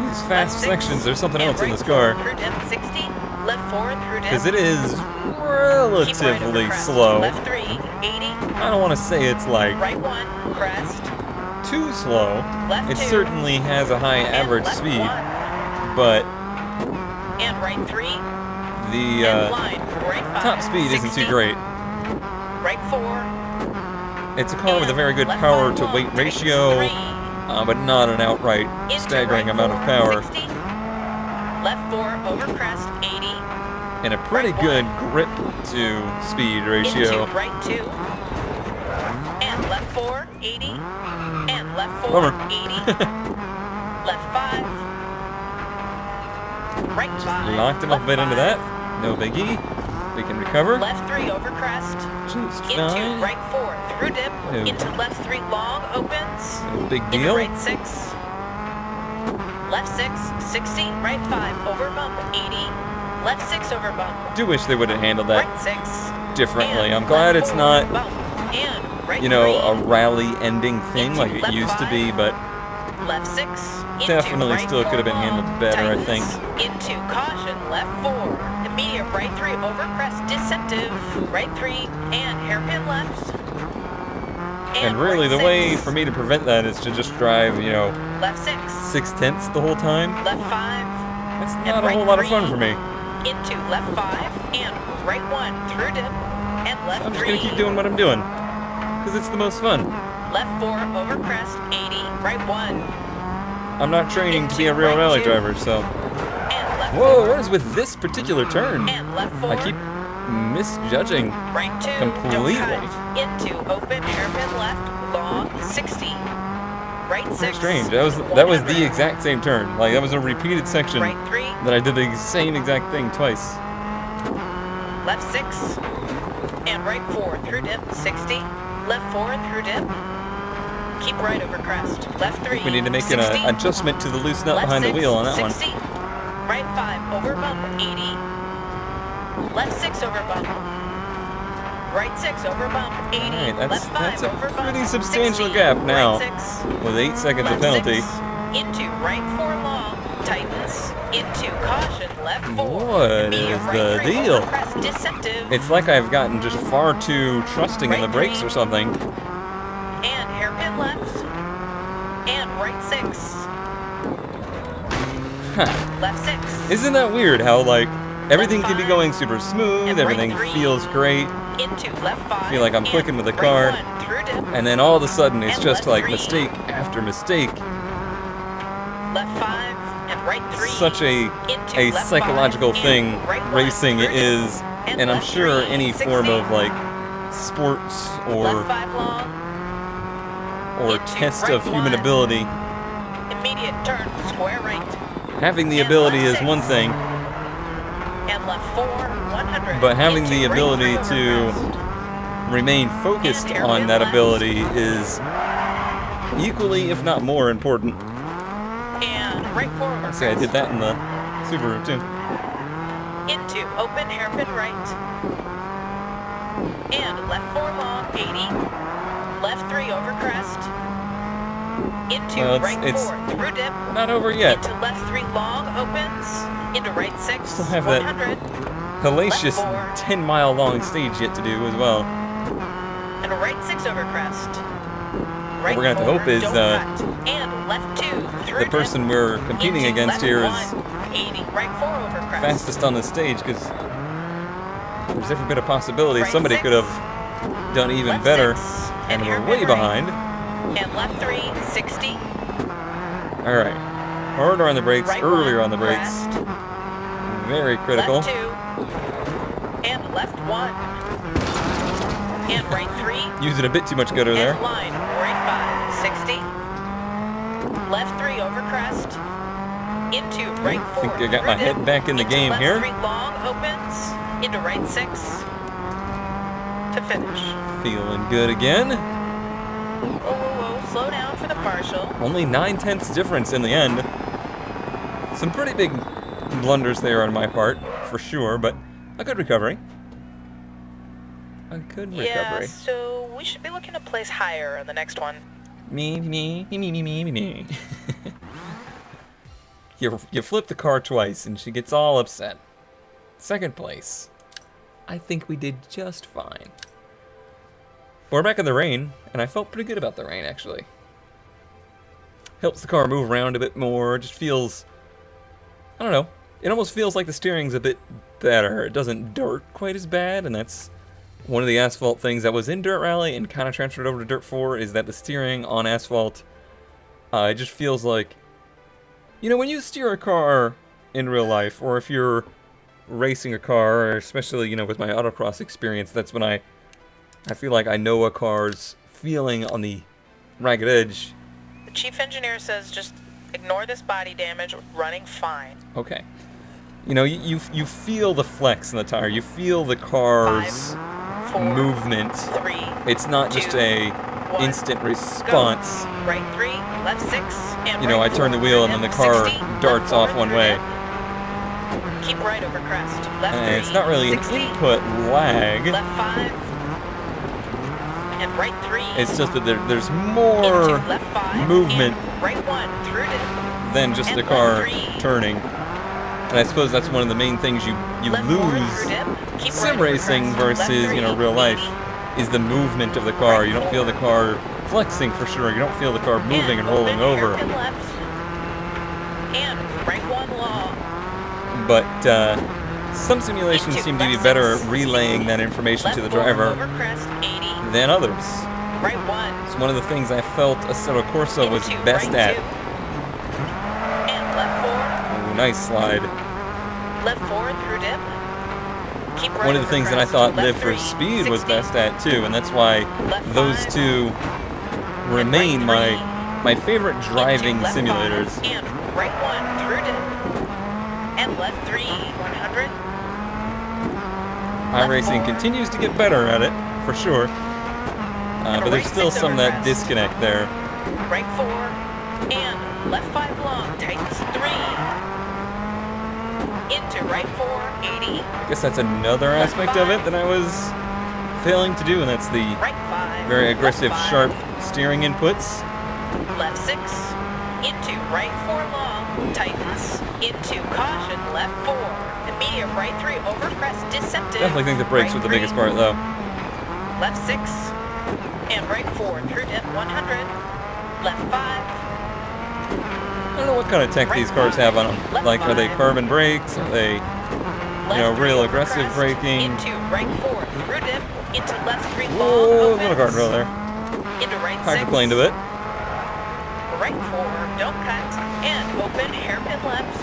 Speaker 1: These fast
Speaker 2: Left 6,
Speaker 1: sections, there's something
Speaker 2: and
Speaker 1: else in
Speaker 2: right
Speaker 1: this car.
Speaker 2: 4 through dip, 60. Left 4 through dip.
Speaker 1: Because it is
Speaker 2: Keep right over
Speaker 1: relatively
Speaker 2: crest.
Speaker 1: slow.
Speaker 2: Left 3, 80.
Speaker 1: I don't want to say it's like
Speaker 2: Right 1, crest.
Speaker 1: too slow.
Speaker 2: Left
Speaker 1: It
Speaker 2: 2,
Speaker 1: certainly has a high
Speaker 2: and
Speaker 1: average
Speaker 2: left
Speaker 1: speed,
Speaker 2: 1.
Speaker 1: but
Speaker 2: And right 3.
Speaker 1: the
Speaker 2: And line. Right 5.
Speaker 1: top speed isn't
Speaker 2: 60.
Speaker 1: too great.
Speaker 2: Right 4.
Speaker 1: It's a car with a
Speaker 2: and
Speaker 1: very good
Speaker 2: left
Speaker 1: power
Speaker 2: 5
Speaker 1: to
Speaker 2: long,
Speaker 1: weight
Speaker 2: tightens
Speaker 1: ratio,
Speaker 2: 3.
Speaker 1: but not an outright
Speaker 2: Into
Speaker 1: staggering
Speaker 2: right
Speaker 1: amount of
Speaker 2: 4,
Speaker 1: power.
Speaker 2: 60. Left 4 over crest, 80.
Speaker 1: And a pretty good grip to speed ratio.
Speaker 2: Into right 2. And left 4, 80. And left 4,
Speaker 1: Bummer.
Speaker 2: 80. Left 5. Right 5.
Speaker 1: Locked him up a bit into that. No biggie. We can recover.
Speaker 2: Left 3 over crest.
Speaker 1: Just
Speaker 2: Into
Speaker 1: fine.
Speaker 2: right 4 through dip.
Speaker 1: No.
Speaker 2: Into left 3 long opens.
Speaker 1: No big
Speaker 2: Into
Speaker 1: deal.
Speaker 2: right 6. Left 6, 60. Right 5 over bump, 80. Left 6 over bump.
Speaker 1: Do wish they would have handled that
Speaker 2: Right 6.
Speaker 1: differently.
Speaker 2: And
Speaker 1: I'm glad
Speaker 2: left
Speaker 1: it's
Speaker 2: 4,
Speaker 1: not,
Speaker 2: bump. And right
Speaker 1: you know,
Speaker 2: 3.
Speaker 1: a rally ending thing
Speaker 2: Into
Speaker 1: like it
Speaker 2: left
Speaker 1: used to
Speaker 2: 5.
Speaker 1: be, but
Speaker 2: Left 6. Into
Speaker 1: definitely
Speaker 2: right
Speaker 1: still
Speaker 2: 4
Speaker 1: could have been handled
Speaker 2: long,
Speaker 1: better, I
Speaker 2: tightens.
Speaker 1: think.
Speaker 2: Into caution, left 4. Immediate right 3 over crest, deceptive. Right 3 and hairpin left.
Speaker 1: And really,
Speaker 2: right
Speaker 1: the way
Speaker 2: 6.
Speaker 1: for me to prevent that is to just drive, you know,
Speaker 2: Left 6.
Speaker 1: 6/10 the whole time.
Speaker 2: Left 5.
Speaker 1: That's
Speaker 2: And
Speaker 1: not a
Speaker 2: right
Speaker 1: whole lot of
Speaker 2: 3.
Speaker 1: fun for me.
Speaker 2: Into left 5 and right 1 through dip. And left
Speaker 1: I'm just
Speaker 2: 3.
Speaker 1: gonna keep doing what I'm doing, because it's the most fun.
Speaker 2: Left 4 over crest, 80. Right 1.
Speaker 1: I'm not training to be a real
Speaker 2: Right
Speaker 1: rally
Speaker 2: 2.
Speaker 1: driver, so.
Speaker 2: And left
Speaker 1: Whoa,
Speaker 2: 4.
Speaker 1: what is with this particular turn?
Speaker 2: And left 4.
Speaker 1: I keep misjudging.
Speaker 2: Right 2.
Speaker 1: completely.
Speaker 2: Don't cut. Into open hairpin left. Long 60. Right 6.
Speaker 1: Strange. That was the
Speaker 2: 100.
Speaker 1: exact same turn. Like that was a repeated section
Speaker 2: Right 3.
Speaker 1: that I did the same exact thing twice.
Speaker 2: Left 6. And right 4 through dip. 60. Left 4 through dip. Keep right over crest. Left 3.
Speaker 1: We need to make an
Speaker 2: 60.
Speaker 1: adjustment to the loose nut
Speaker 2: Left
Speaker 1: behind the
Speaker 2: 6,
Speaker 1: wheel on that
Speaker 2: 60. Right 5 over bump, 80. Left 6 over bump. Right 6 over bump, 80.
Speaker 1: Alright, that's
Speaker 2: Left 5
Speaker 1: a
Speaker 2: over bump,
Speaker 1: pretty substantial
Speaker 2: 60.
Speaker 1: gap now.
Speaker 2: Right 6.
Speaker 1: one with 8 seconds of
Speaker 2: Left
Speaker 1: penalty.
Speaker 2: 6. Into right 4 long. Tightens. Into caution. Left 4.
Speaker 1: What
Speaker 2: Immediate
Speaker 1: is
Speaker 2: right
Speaker 1: the
Speaker 2: 3
Speaker 1: deal?
Speaker 2: over crest, deceptive.
Speaker 1: It's like I've gotten just far too trusting in the
Speaker 2: Right
Speaker 1: brakes
Speaker 2: 3.
Speaker 1: or something.
Speaker 2: And hairpin left. And right 6.
Speaker 1: Huh.
Speaker 2: Left 6.
Speaker 1: Isn't that weird how, like, everything can be
Speaker 2: 5.
Speaker 1: going super smooth,
Speaker 2: And right
Speaker 1: everything
Speaker 2: 3.
Speaker 1: feels great,
Speaker 2: Into left 5.
Speaker 1: feel like I'm
Speaker 2: and
Speaker 1: clicking with the
Speaker 2: right
Speaker 1: car,
Speaker 2: 1 through dip.
Speaker 1: and then all of a sudden it's
Speaker 2: And
Speaker 1: just
Speaker 2: left
Speaker 1: like
Speaker 2: 3.
Speaker 1: mistake after mistake.
Speaker 2: Left 5 and right 3.
Speaker 1: Such a
Speaker 2: Into left
Speaker 1: psychological
Speaker 2: 5
Speaker 1: thing
Speaker 2: and right 1
Speaker 1: racing
Speaker 2: through dip.
Speaker 1: is, and I'm
Speaker 2: left
Speaker 1: sure
Speaker 2: 3,
Speaker 1: any
Speaker 2: 60.
Speaker 1: form of like sports or
Speaker 2: Left 5 long. Into
Speaker 1: test
Speaker 2: right
Speaker 1: of human
Speaker 2: 1.
Speaker 1: ability.
Speaker 2: Immediate turn, square right.
Speaker 1: Having the
Speaker 2: And
Speaker 1: ability
Speaker 2: left
Speaker 1: is
Speaker 2: 6.
Speaker 1: one thing,
Speaker 2: And left 4, 100.
Speaker 1: but having
Speaker 2: Into
Speaker 1: the
Speaker 2: right
Speaker 1: ability
Speaker 2: 3
Speaker 1: to
Speaker 2: over crest.
Speaker 1: remain focused
Speaker 2: And
Speaker 1: on
Speaker 2: hairpin
Speaker 1: that
Speaker 2: left.
Speaker 1: ability is equally, if not more, important.
Speaker 2: And right 4 over
Speaker 1: I say I
Speaker 2: crest.
Speaker 1: did that in the Subaru too.
Speaker 2: Into open hairpin right. And left 4 long, 80. Left 3 over crest. Into
Speaker 1: Well,
Speaker 2: right
Speaker 1: it's
Speaker 2: 4 through dip.
Speaker 1: not over yet.
Speaker 2: Into left 3 long opens. Into right 6,
Speaker 1: Still have that
Speaker 2: 100.
Speaker 1: Hellacious
Speaker 2: Left 4.
Speaker 1: 10-mile long stage yet to do as well.
Speaker 2: And a right 6 over crest.
Speaker 1: What
Speaker 2: Right
Speaker 1: we're gonna have to
Speaker 2: 4,
Speaker 1: hope is
Speaker 2: don't cut. And left 2 through
Speaker 1: the
Speaker 2: dip.
Speaker 1: person we're competing
Speaker 2: Into
Speaker 1: against
Speaker 2: left
Speaker 1: here
Speaker 2: 1,
Speaker 1: is
Speaker 2: 80. Right 4 over crest.
Speaker 1: fastest on the stage, because there's every bit of possibility
Speaker 2: Right
Speaker 1: somebody
Speaker 2: 6.
Speaker 1: could have done even
Speaker 2: Left
Speaker 1: better,
Speaker 2: 6,
Speaker 1: and we're
Speaker 2: hairpin
Speaker 1: way
Speaker 2: right.
Speaker 1: behind.
Speaker 2: And left 3, 60.
Speaker 1: All right, harder on the brakes,
Speaker 2: Right
Speaker 1: earlier
Speaker 2: 1,
Speaker 1: on the brakes,
Speaker 2: crest.
Speaker 1: very critical.
Speaker 2: Left 2. And left 1. And right 3.
Speaker 1: Using a bit too much gutter there.
Speaker 2: And line, right 5, 60. Left 3 over crest. Into right 4.
Speaker 1: I think I got my
Speaker 2: through dip.
Speaker 1: head back in the
Speaker 2: Into
Speaker 1: game
Speaker 2: left
Speaker 1: here.
Speaker 2: 3 long opens. Into right 6. To finish.
Speaker 1: Feeling good again.
Speaker 2: Whoa, whoa, whoa. Slow down for the partial.
Speaker 1: Only 9/10 difference in the end. Some pretty big blunders there on my part, for sure, but a good recovery. A good
Speaker 2: Yeah,
Speaker 1: recovery.
Speaker 2: so we should be looking to place higher in the next one.
Speaker 1: Me. You flip the car twice and she gets all upset. Second place. I think we did just fine. We're back in the rain, and I felt pretty good about the rain, actually. Helps the car move around a bit more, just feels... I don't know. It almost feels like the steering's a bit better. It doesn't dirt quite as bad, and that's one of the asphalt things that was in Dirt Rally and kind of transferred over to Dirt 4, is that the steering on asphalt, it just feels like... You know, when you steer a car in real life, or if you're racing a car, or especially, you know, with my autocross experience, that's when I feel like I know a car's feeling on the ragged edge.
Speaker 2: The chief engineer says just ignore this body damage, running fine.
Speaker 1: Okay. You know, you feel the flex in the tire. You feel the car's
Speaker 2: 5, 4,
Speaker 1: movement.
Speaker 2: 3.
Speaker 1: It's not
Speaker 2: 2,
Speaker 1: just a
Speaker 2: 1,
Speaker 1: instant response.
Speaker 2: Go. Right 3, left 6, and
Speaker 1: You know, I
Speaker 2: right
Speaker 1: turn the
Speaker 2: 4,
Speaker 1: wheel and then the car
Speaker 2: 60,
Speaker 1: darts
Speaker 2: left
Speaker 1: off
Speaker 2: 4,
Speaker 1: one
Speaker 2: through
Speaker 1: way.
Speaker 2: dip. Keep right over crest. Left 3,
Speaker 1: It's not really
Speaker 2: 60,
Speaker 1: an input lag.
Speaker 2: Left 5, and right 3.
Speaker 1: It's just that there's more
Speaker 2: into left 5,
Speaker 1: movement
Speaker 2: and right 1 through dip.
Speaker 1: than just
Speaker 2: and
Speaker 1: the car
Speaker 2: left 3.
Speaker 1: turning. And I suppose that's one of the main things you
Speaker 2: Left 4 through
Speaker 1: lose
Speaker 2: dip. Keep
Speaker 1: sim
Speaker 2: right over
Speaker 1: racing
Speaker 2: crest. Left
Speaker 1: versus,
Speaker 2: 3,
Speaker 1: you know, real life,
Speaker 2: 80.
Speaker 1: is the movement of the car. You don't feel the car flexing for sure. You don't feel the car moving and rolling
Speaker 2: open,
Speaker 1: over.
Speaker 2: hairpin left. And right 1 long.
Speaker 1: But some simulations seem to be better at relaying that information to the driver
Speaker 2: Over crest, 80.
Speaker 1: than others.
Speaker 2: Right 1.
Speaker 1: It's one of the things I felt Assetto Corsa was
Speaker 2: Into
Speaker 1: best
Speaker 2: right
Speaker 1: at.
Speaker 2: 2. And left 4.
Speaker 1: Ooh, nice slide.
Speaker 2: Left 4 through dip. Keep right
Speaker 1: One of the
Speaker 2: over
Speaker 1: things that I
Speaker 2: crest.
Speaker 1: thought
Speaker 2: Left
Speaker 1: Live for
Speaker 2: 3,
Speaker 1: Speed was
Speaker 2: 60.
Speaker 1: best at too, and that's why
Speaker 2: Left
Speaker 1: those
Speaker 2: 5.
Speaker 1: two remain
Speaker 2: right
Speaker 1: my favorite
Speaker 2: Into
Speaker 1: driving
Speaker 2: left
Speaker 1: simulators.
Speaker 2: 5, and right 1 through dip. And left 3, 100.
Speaker 1: iRacing continues to get better at it, for sure. But there's
Speaker 2: right
Speaker 1: still
Speaker 2: 6
Speaker 1: some of
Speaker 2: over
Speaker 1: that
Speaker 2: crest.
Speaker 1: disconnect there.
Speaker 2: Right 4. And left 5 long. Tightens 3. Into right 4, 80.
Speaker 1: I guess that's another aspect of it that I was failing to do, and that's the
Speaker 2: Right 5.
Speaker 1: very aggressive,
Speaker 2: left 5,
Speaker 1: sharp steering inputs.
Speaker 2: Left 6. Into right 4 long. Tightens. Into caution. Left 4. Immediate right 3 over crest. Deceptive.
Speaker 1: Definitely think the brakes
Speaker 2: right
Speaker 1: were the
Speaker 2: 3,
Speaker 1: biggest part, though.
Speaker 2: Left 6. And right 4 through dip 100. Left 5.
Speaker 1: I don't know what kind of tech these cars have on them.
Speaker 2: Left
Speaker 1: Like, are they
Speaker 2: 5.
Speaker 1: carbon brakes? Are they,
Speaker 2: Left
Speaker 1: you know,
Speaker 2: 3
Speaker 1: real
Speaker 2: over
Speaker 1: aggressive
Speaker 2: crest,
Speaker 1: braking?
Speaker 2: Into right 4 through dip. Into left 3 long.
Speaker 1: Whoa,
Speaker 2: opens,
Speaker 1: little guardrail there.
Speaker 2: Into right 6.
Speaker 1: Hydroplaned a bit.
Speaker 2: Right 4. Don't cut. And open hairpin left.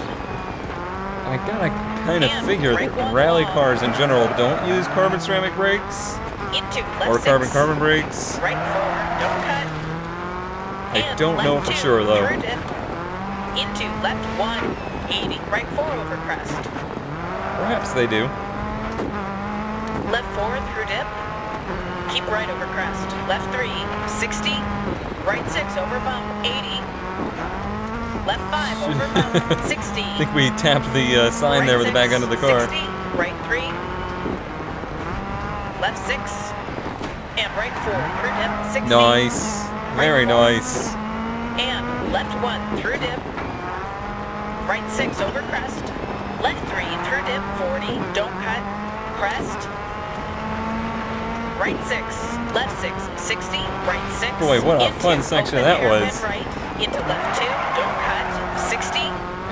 Speaker 1: I gotta kind of
Speaker 2: And
Speaker 1: figure
Speaker 2: brake
Speaker 1: that
Speaker 2: one
Speaker 1: rally
Speaker 2: long.
Speaker 1: cars in general don't use carbon ceramic brakes
Speaker 2: Into left
Speaker 1: or
Speaker 2: 6.
Speaker 1: carbon brakes.
Speaker 2: Right 4. Don't cut.
Speaker 1: I
Speaker 2: And
Speaker 1: don't know
Speaker 2: left
Speaker 1: for
Speaker 2: 2
Speaker 1: sure though.
Speaker 2: through dip. Into left 1. 80. Right 4 over crest.
Speaker 1: Perhaps they do.
Speaker 2: Left 4 through dip. Keep right over crest. Left 3. 60. Right 6 over bump. 80. Left 5 over bump. 60.
Speaker 1: I think we tapped the sign there with the back end of the car.
Speaker 2: 60. Right 3. Left 6. And right 4 through dip. 60.
Speaker 1: Nice. Very nice.
Speaker 2: And left 1 through dip. Right 6 over crest. Left 3 through dip. 40. Don't cut. Crest. Right 6. Left 6. 60. Right 6.
Speaker 1: Boy, what a
Speaker 2: into
Speaker 1: fun section
Speaker 2: open
Speaker 1: that
Speaker 2: hairpin
Speaker 1: was.
Speaker 2: Right. Into left 2. Don't cut. 60.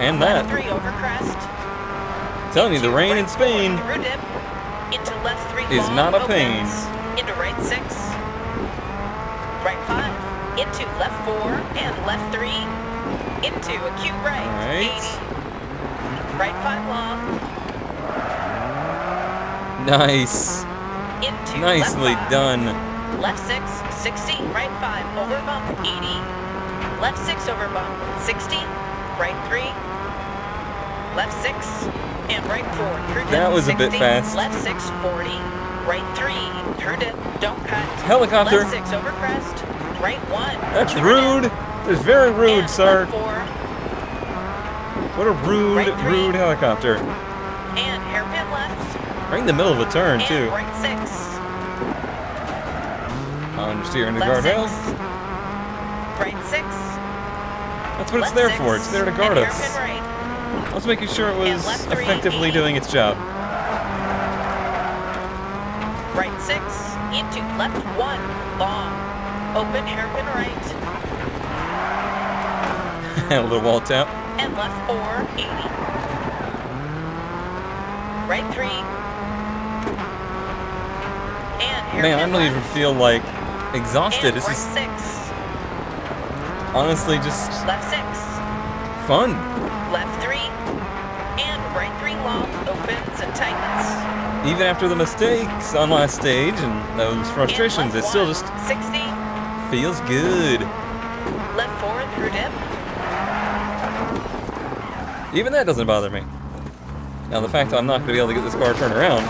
Speaker 1: And
Speaker 2: Left
Speaker 1: that.
Speaker 2: 3 over crest.
Speaker 1: Telling you, the
Speaker 2: Into
Speaker 1: rain in
Speaker 2: right
Speaker 1: Spain
Speaker 2: 4 through dip. Into left 3
Speaker 1: is
Speaker 2: long,
Speaker 1: not a pain.
Speaker 2: opens. Into right 6. Right 5. Into left 4 and left 3. Into acute right.
Speaker 1: Right.
Speaker 2: 80. Right 5 long.
Speaker 1: Nice.
Speaker 2: Into
Speaker 1: Nicely
Speaker 2: left 5.
Speaker 1: done.
Speaker 2: Left 6. 60. Right 5 over bump. 80. Left 6 over bump. 60. Right 3. Left 6. And right 4 through dip.
Speaker 1: That was a
Speaker 2: 60.
Speaker 1: bit fast.
Speaker 2: Left 6. 40. Right 3 through dip. Don't cut.
Speaker 1: Helicopter.
Speaker 2: Left 6 over crest. Right 1.
Speaker 1: That's
Speaker 2: through
Speaker 1: rude.
Speaker 2: dip.
Speaker 1: That's very rude,
Speaker 2: And
Speaker 1: sir.
Speaker 2: left 4.
Speaker 1: What a rude,
Speaker 2: Right 3.
Speaker 1: rude helicopter.
Speaker 2: And hairpin left.
Speaker 1: Right in the middle of a turn,
Speaker 2: And
Speaker 1: too.
Speaker 2: right 6.
Speaker 1: Understeer into
Speaker 2: Left
Speaker 1: guardrail.
Speaker 2: 6. Right 6.
Speaker 1: That's what it's
Speaker 2: Left
Speaker 1: there
Speaker 2: 6,
Speaker 1: for. It's there to guard
Speaker 2: and
Speaker 1: us.
Speaker 2: hairpin right.
Speaker 1: I was making sure it was
Speaker 2: left 3,
Speaker 1: effectively
Speaker 2: 80.
Speaker 1: doing its job.
Speaker 2: Right 6. Into left 1. Long. Open hairpin right.
Speaker 1: A little wall tap.
Speaker 2: And left 4. 80. Right 3. And hairpin
Speaker 1: Man, I don't
Speaker 2: left.
Speaker 1: even feel like exhausted.
Speaker 2: And
Speaker 1: This
Speaker 2: right
Speaker 1: is
Speaker 2: 6.
Speaker 1: honestly just
Speaker 2: Left 6.
Speaker 1: fun.
Speaker 2: Left 3.
Speaker 1: even after the mistakes on last stage and those frustrations, it still just
Speaker 2: 60.
Speaker 1: feels good.
Speaker 2: Left 4 through dip.
Speaker 1: Even that doesn't bother me. Now the fact that I'm not going to be able to get this car turned around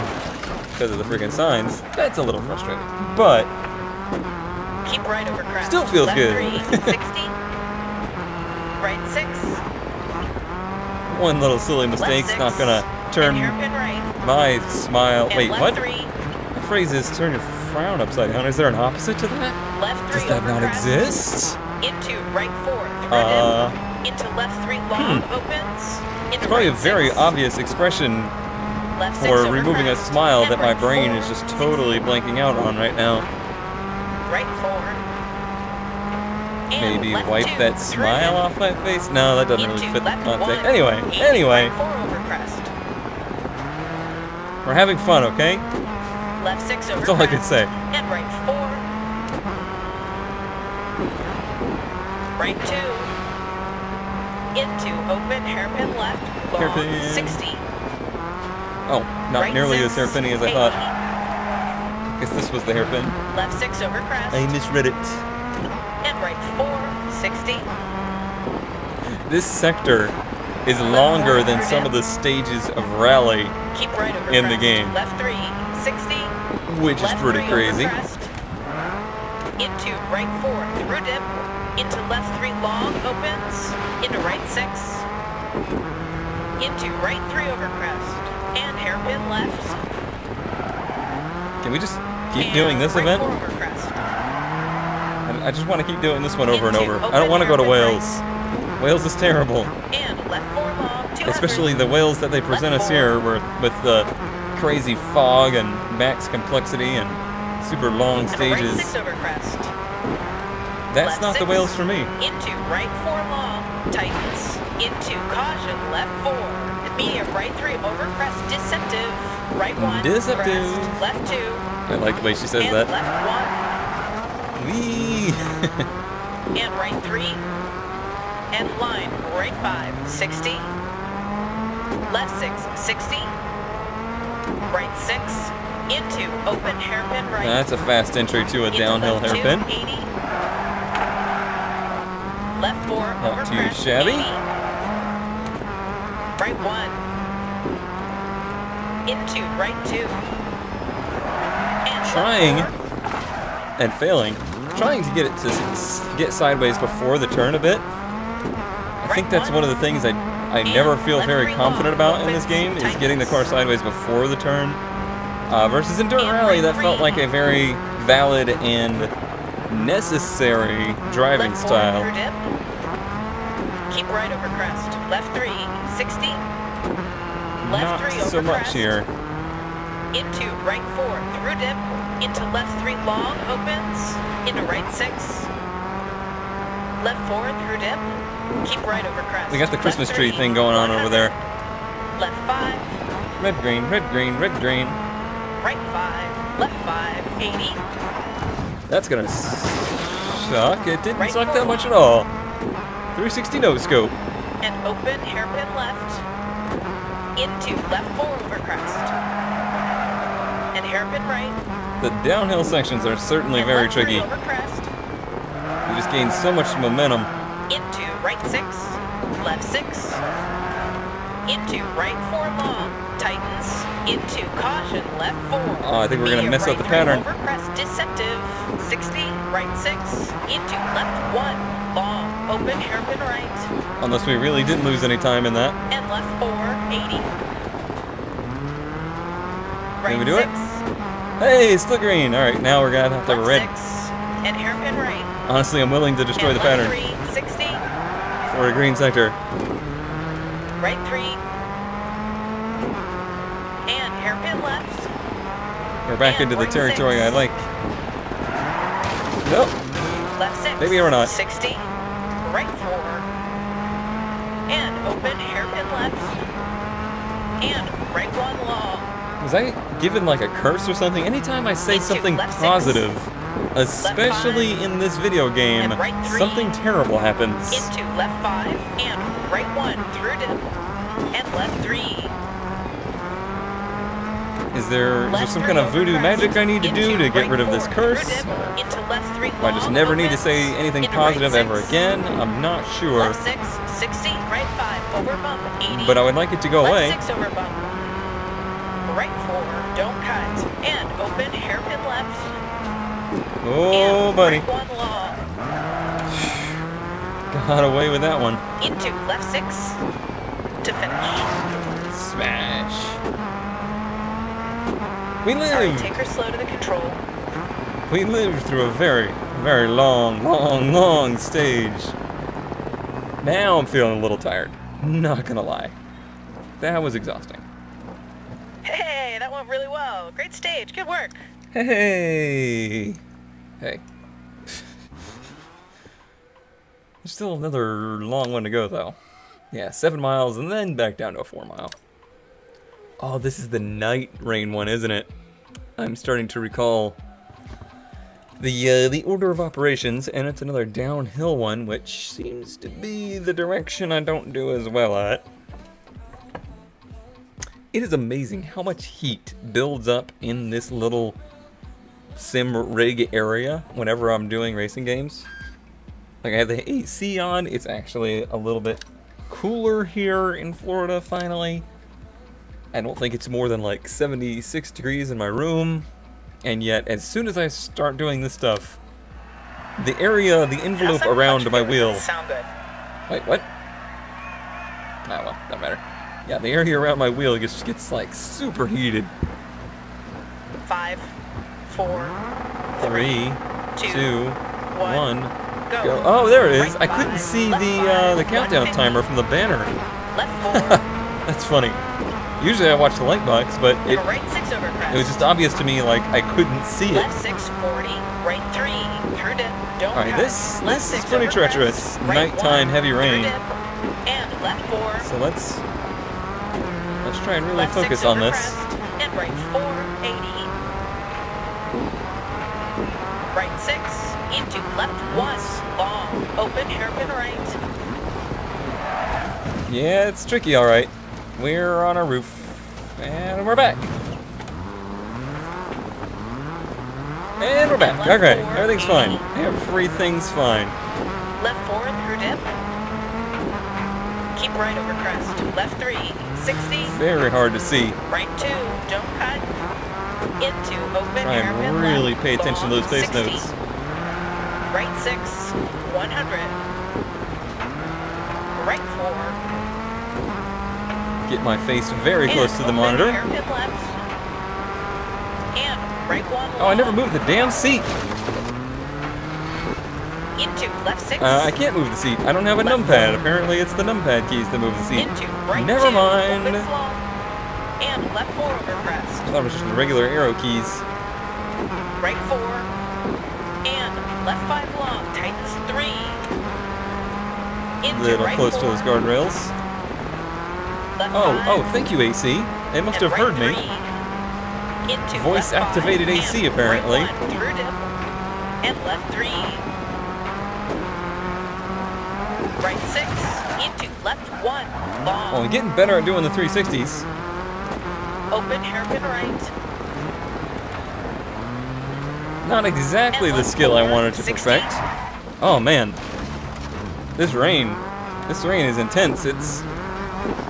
Speaker 1: because of the freaking signs, that's a little frustrating. But
Speaker 2: Keep right over crest.
Speaker 1: still feels
Speaker 2: Left
Speaker 1: good.
Speaker 2: 3, 60. Right 6.
Speaker 1: One little silly mistake's
Speaker 2: Left 6.
Speaker 1: not gonna
Speaker 2: And
Speaker 1: turn
Speaker 2: hairpin right.
Speaker 1: my smile.
Speaker 2: And
Speaker 1: Wait,
Speaker 2: left
Speaker 1: what?
Speaker 2: 3.
Speaker 1: The phrase is turn your frown upside down. Is there an opposite to that?
Speaker 2: Left 3
Speaker 1: Does that
Speaker 2: over
Speaker 1: not
Speaker 2: crest.
Speaker 1: exist?
Speaker 2: Into right 4 through dip. Into left 3 long opens. Into
Speaker 1: It's probably
Speaker 2: right
Speaker 1: a very
Speaker 2: 6.
Speaker 1: obvious expression
Speaker 2: Left 6
Speaker 1: for
Speaker 2: over
Speaker 1: removing a
Speaker 2: crest.
Speaker 1: smile
Speaker 2: And
Speaker 1: that my
Speaker 2: right
Speaker 1: brain
Speaker 2: 4.
Speaker 1: is just totally blanking out on right now.
Speaker 2: Right 4. And
Speaker 1: Maybe
Speaker 2: left
Speaker 1: wipe
Speaker 2: 2
Speaker 1: that
Speaker 2: through
Speaker 1: smile
Speaker 2: dip.
Speaker 1: off my face? No, that doesn't really
Speaker 2: Into
Speaker 1: fit the
Speaker 2: left
Speaker 1: context.
Speaker 2: 1.
Speaker 1: Anyway,
Speaker 2: 80,
Speaker 1: anyway,
Speaker 2: Right 4 over crest.
Speaker 1: we're having fun, okay?
Speaker 2: Left 6 over
Speaker 1: That's all I can
Speaker 2: crest.
Speaker 1: say.
Speaker 2: And right 4. Right 2. Into open hairpin left. Long
Speaker 1: Hairpin.
Speaker 2: 60.
Speaker 1: Oh, not
Speaker 2: Right
Speaker 1: nearly
Speaker 2: 6,
Speaker 1: as hairpinny as I
Speaker 2: 80.
Speaker 1: thought. I guess this was the hairpin.
Speaker 2: Left 6 over crest.
Speaker 1: I misread it.
Speaker 2: And right 4. 60.
Speaker 1: This sector is longer than some of the stages of Rally,
Speaker 2: Keep right over
Speaker 1: In the
Speaker 2: crest.
Speaker 1: game.
Speaker 2: Left 3. 60.
Speaker 1: which is
Speaker 2: Left
Speaker 1: pretty
Speaker 2: 3
Speaker 1: crazy.
Speaker 2: over crest. Into right 4 through dip. Into left 3 long opens. Into right 6. Into right 3 over crest. And hairpin left.
Speaker 1: Can we just keep
Speaker 2: And
Speaker 1: doing this
Speaker 2: right
Speaker 1: event?
Speaker 2: 4 over crest.
Speaker 1: I just want to keep doing this one over and
Speaker 2: Into
Speaker 1: over. I
Speaker 2: open
Speaker 1: don't want to go to
Speaker 2: hairpin
Speaker 1: Wales. Wales is terrible.
Speaker 2: And left 4 long. 200.
Speaker 1: Especially the Wales that they present us here with the crazy fog and max complexity and super long
Speaker 2: And right
Speaker 1: stages.
Speaker 2: 6 over crest.
Speaker 1: That's
Speaker 2: Left
Speaker 1: not the
Speaker 2: 6.
Speaker 1: Wales for me.
Speaker 2: Into right 4 long. Tightens. Into caution. Left 4. Medium right 3 over crest. Deceptive. Right 1.
Speaker 1: Deceptive.
Speaker 2: Crest. Left 2.
Speaker 1: I like the way she says
Speaker 2: And
Speaker 1: that.
Speaker 2: left 1.
Speaker 1: Wee.
Speaker 2: And right 3. And line. Right 5. 60. Left 6. 60. Right 6. Into open hairpin right.
Speaker 1: That's a fast entry to a
Speaker 2: Into
Speaker 1: downhill
Speaker 2: left 2,
Speaker 1: hairpin.
Speaker 2: 80. Left 4
Speaker 1: Not
Speaker 2: over
Speaker 1: too
Speaker 2: crest.
Speaker 1: shabby.
Speaker 2: 80. Right 1. Into right 2. And left
Speaker 1: Trying
Speaker 2: 4.
Speaker 1: and failing. Trying to get it to get sideways before the turn a bit. I think that's one of the things I never feel very confident about in this game, is getting the car sideways before the turn. Versus in Dirt Rally, that felt like a very valid and necessary driving
Speaker 2: Left 4
Speaker 1: style.
Speaker 2: through dip. Keep right over crest. Left 3. 60. Left 3
Speaker 1: Not
Speaker 2: over
Speaker 1: so much
Speaker 2: crest.
Speaker 1: here.
Speaker 2: Into right 4 through dip. Into left 3 long opens. Into right 6. Left 4 through dip. Keep right over crest.
Speaker 1: We got the Christmas
Speaker 2: Left
Speaker 1: tree
Speaker 2: 3,
Speaker 1: thing going on over
Speaker 2: 100.
Speaker 1: there.
Speaker 2: Left 5.
Speaker 1: Red, green, red, green, red, green.
Speaker 2: Right 5. Left 5. 80.
Speaker 1: That's gonna suck. It didn't
Speaker 2: Right
Speaker 1: suck
Speaker 2: 4
Speaker 1: that much
Speaker 2: long.
Speaker 1: at all. 360 no scope.
Speaker 2: And open hairpin left. Into left 4 over crest. And hairpin right.
Speaker 1: The downhill sections are certainly
Speaker 2: And
Speaker 1: very
Speaker 2: left 3
Speaker 1: tricky.
Speaker 2: over crest.
Speaker 1: You just gain so much momentum.
Speaker 2: Into right 6. Left 6. Into right 4 long. Tightens. Into caution. Left 4.
Speaker 1: Oh, I think we're gonna
Speaker 2: Medium
Speaker 1: mess up
Speaker 2: right
Speaker 1: the
Speaker 2: 3
Speaker 1: pattern.
Speaker 2: Over crest. Deceptive. 60. Right 6. Into left 1. Long. Open hairpin right.
Speaker 1: Unless we really didn't lose any time in that.
Speaker 2: And left 4. 80. Right
Speaker 1: Can we do
Speaker 2: 6.
Speaker 1: it? Hey, it's still green. All right, now we're gonna have to have a
Speaker 2: Left
Speaker 1: red.
Speaker 2: 6. And hairpin right.
Speaker 1: Honestly, I'm willing to destroy
Speaker 2: And
Speaker 1: the
Speaker 2: left
Speaker 1: pattern
Speaker 2: 3. 60.
Speaker 1: for a green sector.
Speaker 2: Right 3. And hairpin left.
Speaker 1: We're back
Speaker 2: And
Speaker 1: into the
Speaker 2: right
Speaker 1: territory
Speaker 2: 6.
Speaker 1: I like. Nope.
Speaker 2: Left 6.
Speaker 1: Maybe we're not.
Speaker 2: 60. Right 4. And open hairpin left. And right 1 long.
Speaker 1: Was I given like a curse or something? Anytime I say
Speaker 2: Into
Speaker 1: something
Speaker 2: left 6.
Speaker 1: positive, especially
Speaker 2: Left 5.
Speaker 1: in this video game,
Speaker 2: And right 3.
Speaker 1: something terrible happens.
Speaker 2: Into left 5. And right 1 through dip. And left 3.
Speaker 1: Is there some kind of voodoo magic I need to do to get rid of this curse?
Speaker 2: Into left 3
Speaker 1: I just never need to say anything positive ever again. I'm not sure.
Speaker 2: Left 6, 60, right 5, over bump, 80.
Speaker 1: But I would like it to go away.
Speaker 2: Left 6 over bump. Right 4, don't cut. And open hairpin left.
Speaker 1: Oh,
Speaker 2: and
Speaker 1: buddy.
Speaker 2: Right 1 long.
Speaker 1: Got away with that one.
Speaker 2: Into left 6 to finish.
Speaker 1: Smash. We
Speaker 2: Alright,
Speaker 1: lived.
Speaker 2: take her slow to the control.
Speaker 1: We lived through a very, very long stage. Now I'm feeling a little tired. Not gonna lie. That was exhausting.
Speaker 2: Hey, that went really well. Great stage. Good work.
Speaker 1: Hey. Hey. There's still another long one to go, though. Yeah, 7 miles and then back down to a 4 mile. Oh, this is the night rain one, isn't it? I'm starting to recall the order of operations, and it's another downhill one, which seems to be the direction I don't do as well at. It is amazing how much heat builds up in this little sim rig area whenever I'm doing racing games. Like, I have the AC on, it's actually a little bit cooler here in Florida finally. I don't think it's more than like 76 degrees in my room, and yet as soon as I start doing this stuff, the area, the envelope around my wheel...
Speaker 2: Sound good.
Speaker 1: Wait, what? Ah, well, doesn't matter. Yeah, the area around my wheel just gets like super heated.
Speaker 2: 5, 4,
Speaker 1: 3, 2, 1,
Speaker 2: go.
Speaker 1: go. Oh, there it is. I couldn't see the countdown timer from the banner.
Speaker 2: Left 4.
Speaker 1: That's funny. Usually I watch the light box, but it
Speaker 2: Right 6 over crest.
Speaker 1: was just obvious to me, like I couldn't see it.
Speaker 2: Left 6, 40. Right 3. Through dip. Don't
Speaker 1: Alright,
Speaker 2: cut.
Speaker 1: this
Speaker 2: Left
Speaker 1: is
Speaker 2: 6
Speaker 1: pretty
Speaker 2: over
Speaker 1: treacherous.
Speaker 2: crest. Right
Speaker 1: Nighttime
Speaker 2: 1,
Speaker 1: heavy
Speaker 2: through
Speaker 1: rain.
Speaker 2: dip. And left 4.
Speaker 1: So let's try and really
Speaker 2: Left 6
Speaker 1: focus on
Speaker 2: over
Speaker 1: this.
Speaker 2: crest. And right 4, 80. Right 6. Into left 1. Long. Open hairpin right.
Speaker 1: Yeah, it's tricky, alright. We're on our roof. And we're back. And we're back. Okay, everything's fine. Everything's fine.
Speaker 2: Left 4 through dip. Keep right over crest. Left 3, 60.
Speaker 1: Very hard to see.
Speaker 2: Right 2, don't cut. Into open
Speaker 1: Try
Speaker 2: hairpin
Speaker 1: and really
Speaker 2: left,
Speaker 1: pay attention to
Speaker 2: long,
Speaker 1: those pace
Speaker 2: 60.
Speaker 1: notes.
Speaker 2: Right 6, 100. Right 4.
Speaker 1: Get my face very close to the monitor.
Speaker 2: Hairpin left. And right 1
Speaker 1: Oh, I never moved the damn seat.
Speaker 2: Into left 6.
Speaker 1: I can't move the seat. I don't have a numpad. Apparently, it's the numpad keys that move the seat.
Speaker 2: Into right
Speaker 1: Never
Speaker 2: 2,
Speaker 1: mind.
Speaker 2: open long. And left 4 over crest.
Speaker 1: I thought it was just the regular arrow keys.
Speaker 2: Right 4. And left 5 long. Tightens 3. Into
Speaker 1: Little
Speaker 2: right
Speaker 1: close
Speaker 2: 4.
Speaker 1: to those guardrails.
Speaker 2: Left
Speaker 1: Oh,
Speaker 2: 5.
Speaker 1: oh, thank you, AC. They must
Speaker 2: And
Speaker 1: have
Speaker 2: right
Speaker 1: heard me.
Speaker 2: 3. Into
Speaker 1: Voice
Speaker 2: left 5,
Speaker 1: activated AC,
Speaker 2: and
Speaker 1: apparently.
Speaker 2: Right 1 through dip. And left 3. Right 6. Into left 1. Long.
Speaker 1: Oh, I'm getting better at doing the 360s.
Speaker 2: Open hairpin right.
Speaker 1: Not exactly
Speaker 2: And
Speaker 1: the
Speaker 2: left
Speaker 1: skill I
Speaker 2: 4,
Speaker 1: wanted to
Speaker 2: 60.
Speaker 1: perfect. Oh, man. This rain is intense. It's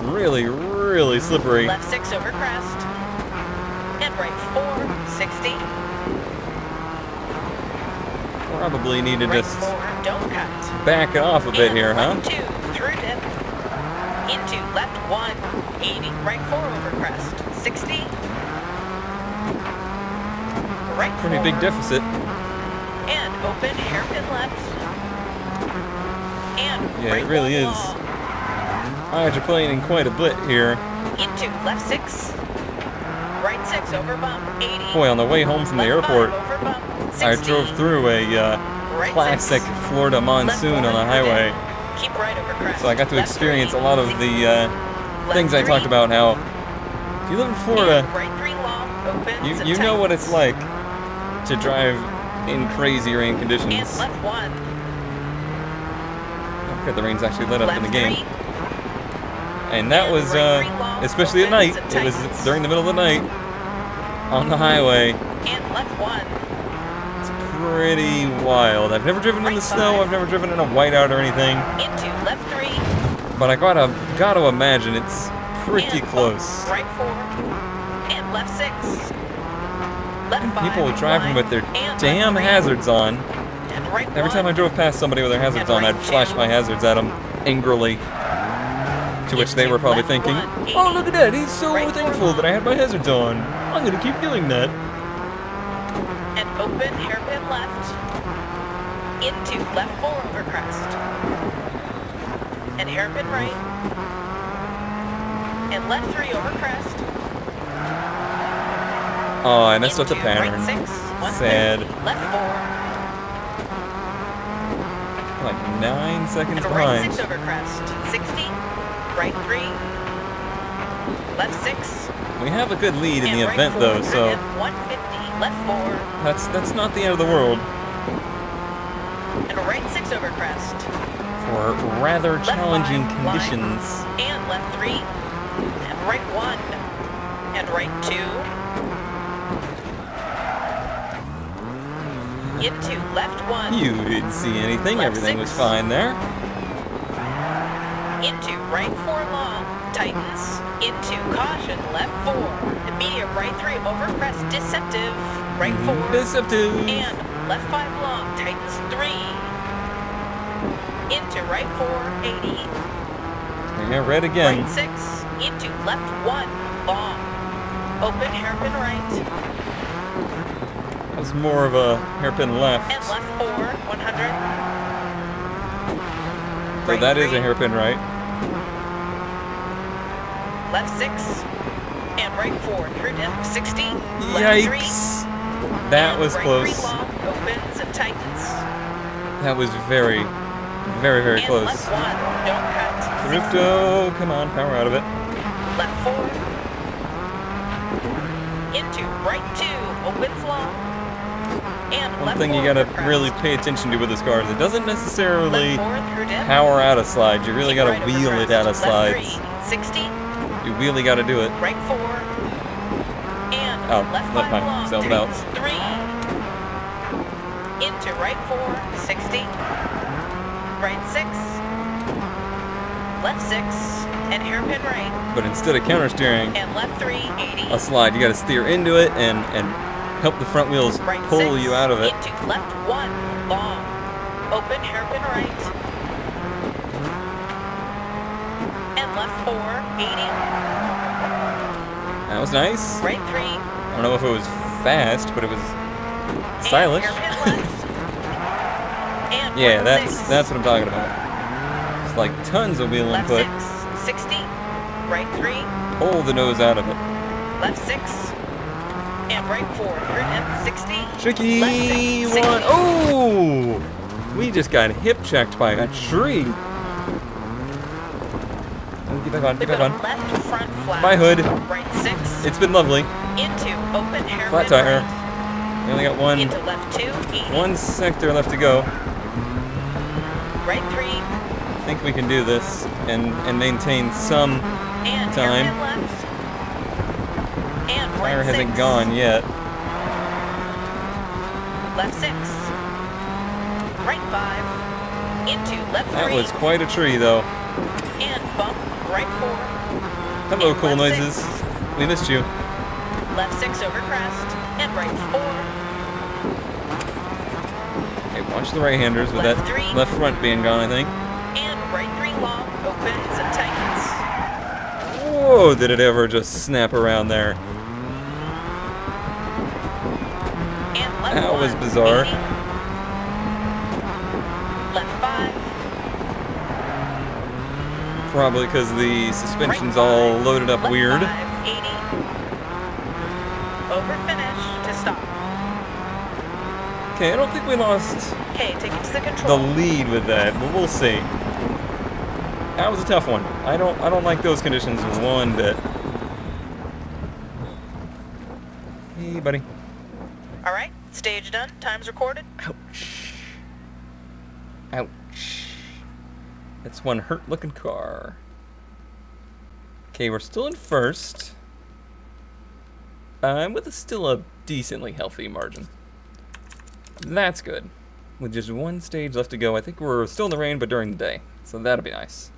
Speaker 1: really, really slippery.
Speaker 2: Left 6 over crest. And right 4, 60.
Speaker 1: Probably need to
Speaker 2: Right
Speaker 1: just
Speaker 2: 4, don't cut.
Speaker 1: back it off a bit
Speaker 2: And
Speaker 1: here, huh?
Speaker 2: left 2, through dip. Into left 1, 80. Right 4 over crest. 60. Right
Speaker 1: Pretty
Speaker 2: 4.
Speaker 1: big deficit.
Speaker 2: And open hairpin left. And
Speaker 1: Yeah,
Speaker 2: right
Speaker 1: it really
Speaker 2: 1
Speaker 1: is.
Speaker 2: long.
Speaker 1: Hydroplaning quite a bit here.
Speaker 2: Into left 6. Right 6 over bump. 80.
Speaker 1: Boy, on the way home from the
Speaker 2: Left 5
Speaker 1: airport,
Speaker 2: over bump. 60.
Speaker 1: I drove through a
Speaker 2: Right
Speaker 1: classic
Speaker 2: 6.
Speaker 1: Florida monsoon
Speaker 2: Left
Speaker 1: on the
Speaker 2: 4
Speaker 1: highway.
Speaker 2: Keep right over crest.
Speaker 1: So I got to
Speaker 2: Left
Speaker 1: experience
Speaker 2: 3,
Speaker 1: a lot of
Speaker 2: 60.
Speaker 1: the
Speaker 2: Left
Speaker 1: things I
Speaker 2: 3.
Speaker 1: talked about, how if you live in Florida,
Speaker 2: And right 3 long. Opens and
Speaker 1: you know what
Speaker 2: tightens.
Speaker 1: it's like to drive in crazy rain conditions.
Speaker 2: And left 1.
Speaker 1: Okay, the rain's actually let up in the
Speaker 2: Left
Speaker 1: game.
Speaker 2: 3.
Speaker 1: And that
Speaker 2: And
Speaker 1: was,
Speaker 2: right 3 long.
Speaker 1: especially at night,
Speaker 2: Opens and
Speaker 1: it was
Speaker 2: tightens.
Speaker 1: during the middle of the night, On the highway.
Speaker 2: And left 1.
Speaker 1: It's pretty wild. I've never driven in the snow. I've never driven in a whiteout or anything.
Speaker 2: Into left 3.
Speaker 1: But I gotta imagine it's pretty
Speaker 2: and
Speaker 1: close.
Speaker 2: Right 4. And left 6. Left 5.
Speaker 1: People driving with their damn hazards on.
Speaker 2: And right
Speaker 1: Every time I drove past somebody with their hazards on, I'd flash my hazards at them angrily. To which they were probably thinking, oh, look at that, he's so thankful that I had my hazards on. I'm gonna keep doing that.
Speaker 2: And open hairpin left. Into left 4 over crest. And hairpin right. And left 3 over crest.
Speaker 1: Oh, I messed up the
Speaker 2: Into
Speaker 1: pattern.
Speaker 2: Right 6.
Speaker 1: Sad.
Speaker 2: Left 4.
Speaker 1: Like 9 seconds
Speaker 2: And
Speaker 1: behind.
Speaker 2: right 6 over crest. 60. Right 3. Left 6.
Speaker 1: We have a good lead in
Speaker 2: And
Speaker 1: the
Speaker 2: right
Speaker 1: event
Speaker 2: 4,
Speaker 1: though, so
Speaker 2: 150. Left 4.
Speaker 1: that's not the end of the world.
Speaker 2: And right 6 over crest.
Speaker 1: For rather
Speaker 2: Left
Speaker 1: challenging
Speaker 2: 5,
Speaker 1: conditions.
Speaker 2: line. And left 3. And right 1. And right 2. Into left 1.
Speaker 1: You didn't see anything,
Speaker 2: Left
Speaker 1: everything was
Speaker 2: 6.
Speaker 1: fine there.
Speaker 2: Into right 4 long. Tightens. Into caution. Left 4. Immediate right 3 over crest. Deceptive. Right 4.
Speaker 1: Deceptive.
Speaker 2: And left 5 long. Tightens 3. Into right 4. 80.
Speaker 1: Yeah, red again.
Speaker 2: Right 6. Into left 1. Long. Open hairpin right.
Speaker 1: That was more of a hairpin left.
Speaker 2: And left 4. 100.
Speaker 1: So
Speaker 2: Right
Speaker 1: that is
Speaker 2: 3.
Speaker 1: a hairpin right.
Speaker 2: Left 6. And right 4. Through dip. 60. Left 3.
Speaker 1: Yikes. That
Speaker 2: And
Speaker 1: was
Speaker 2: right
Speaker 1: close.
Speaker 2: 3 long. Opens and tightens.
Speaker 1: That was very, very, very
Speaker 2: And
Speaker 1: close.
Speaker 2: left 1. Don't cut.
Speaker 1: Drifto, come on, power out of it.
Speaker 2: Left 4. Into right 2. Opens long. And
Speaker 1: One
Speaker 2: left
Speaker 1: thing you
Speaker 2: 4
Speaker 1: gotta
Speaker 2: over crest.
Speaker 1: really pay attention to with this car is it doesn't necessarily
Speaker 2: Left 4 through dip.
Speaker 1: power out of slides. You really
Speaker 2: Keep
Speaker 1: gotta
Speaker 2: right over
Speaker 1: wheel it
Speaker 2: crest.
Speaker 1: out of
Speaker 2: Left
Speaker 1: slides.
Speaker 2: 3. 60.
Speaker 1: You really gotta do it.
Speaker 2: Right 4. And
Speaker 1: Oh,
Speaker 2: left
Speaker 1: left
Speaker 2: 5
Speaker 1: my
Speaker 2: long.
Speaker 1: self out.
Speaker 2: Tightens 3. Into right 4. 60. Right 6. Left 6. And hairpin right.
Speaker 1: But instead of counter steering
Speaker 2: And left 3. 80.
Speaker 1: a slide, you gotta steer into it and help the front wheels
Speaker 2: Right
Speaker 1: pull
Speaker 2: 6.
Speaker 1: you out of it.
Speaker 2: Into left 1. Long. Open hairpin right. And left 4. 80.
Speaker 1: That was nice.
Speaker 2: Right 3.
Speaker 1: I don't know if it was fast, but it was stylish.
Speaker 2: And hairpin left. And
Speaker 1: Yeah,
Speaker 2: right 6.
Speaker 1: that's what I'm talking about. It's like tons of wheel
Speaker 2: Left
Speaker 1: input.
Speaker 2: 6. 60. Right 3.
Speaker 1: Pull the nose out of it.
Speaker 2: Left 6. And right 4. Through dip. 60.
Speaker 1: Tricky
Speaker 2: Left 6. 60.
Speaker 1: one. Oh! We just got hip checked by a tree. Oh, get back on, get
Speaker 2: We've
Speaker 1: back
Speaker 2: got
Speaker 1: on.
Speaker 2: a left front flat.
Speaker 1: Bye, hood.
Speaker 2: Right 6.
Speaker 1: It's been lovely.
Speaker 2: Into open hairpin
Speaker 1: Flat tire.
Speaker 2: right.
Speaker 1: We only got one
Speaker 2: Into left 2. 80.
Speaker 1: sector left to go.
Speaker 2: Right 3.
Speaker 1: I think we can do this and maintain some
Speaker 2: And
Speaker 1: time.
Speaker 2: hairpin left. And right
Speaker 1: Tire
Speaker 2: 6.
Speaker 1: hasn't gone yet.
Speaker 2: Left 6. Right 5. Into left 3.
Speaker 1: That was quite a tree, though.
Speaker 2: And bump. Right 4.
Speaker 1: Hello,
Speaker 2: And
Speaker 1: cool
Speaker 2: left
Speaker 1: noises.
Speaker 2: 6.
Speaker 1: We missed you.
Speaker 2: Left 6 over crest. And right 4.
Speaker 1: Okay, watch the right-handers with
Speaker 2: Left
Speaker 1: that
Speaker 2: 3.
Speaker 1: left front being gone, I think.
Speaker 2: And right 3 long. Opens and tightens.
Speaker 1: Whoa, did it ever just snap around there?
Speaker 2: And left
Speaker 1: That
Speaker 2: 1.
Speaker 1: was bizarre.
Speaker 2: 80. Left 5.
Speaker 1: Probably because the suspension's
Speaker 2: Right
Speaker 1: all
Speaker 2: 5.
Speaker 1: loaded up
Speaker 2: Left
Speaker 1: weird.
Speaker 2: 5. 80. Over finish to stop.
Speaker 1: Okay, I don't think we lost
Speaker 2: Okay, take it to the
Speaker 1: the
Speaker 2: control.
Speaker 1: lead with that, but we'll see. That was a tough one. I don't like those conditions one bit. Hey, buddy.
Speaker 2: All right, stage done. Time's recorded.
Speaker 1: Ouch. Ouch. That's one hurt-looking car. Okay, we're still in first. with still a decently healthy margin. That's good. With just one stage left to go, I think we're still in the rain, but during the day. So that'll be nice.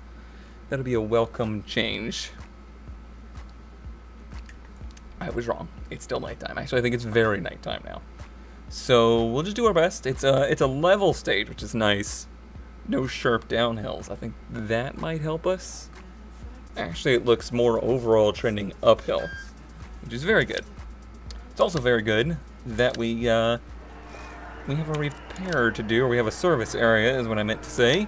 Speaker 1: That'll be a welcome change. I was wrong. It's still nighttime. Actually, I think it's very nighttime now. So we'll just do our best. It's a level stage, which is nice. No sharp downhills. I think that might help us. Actually, it looks more overall trending uphill, which is very good. It's also very good that we have a repair to do, or we have a service area, is what I meant to say.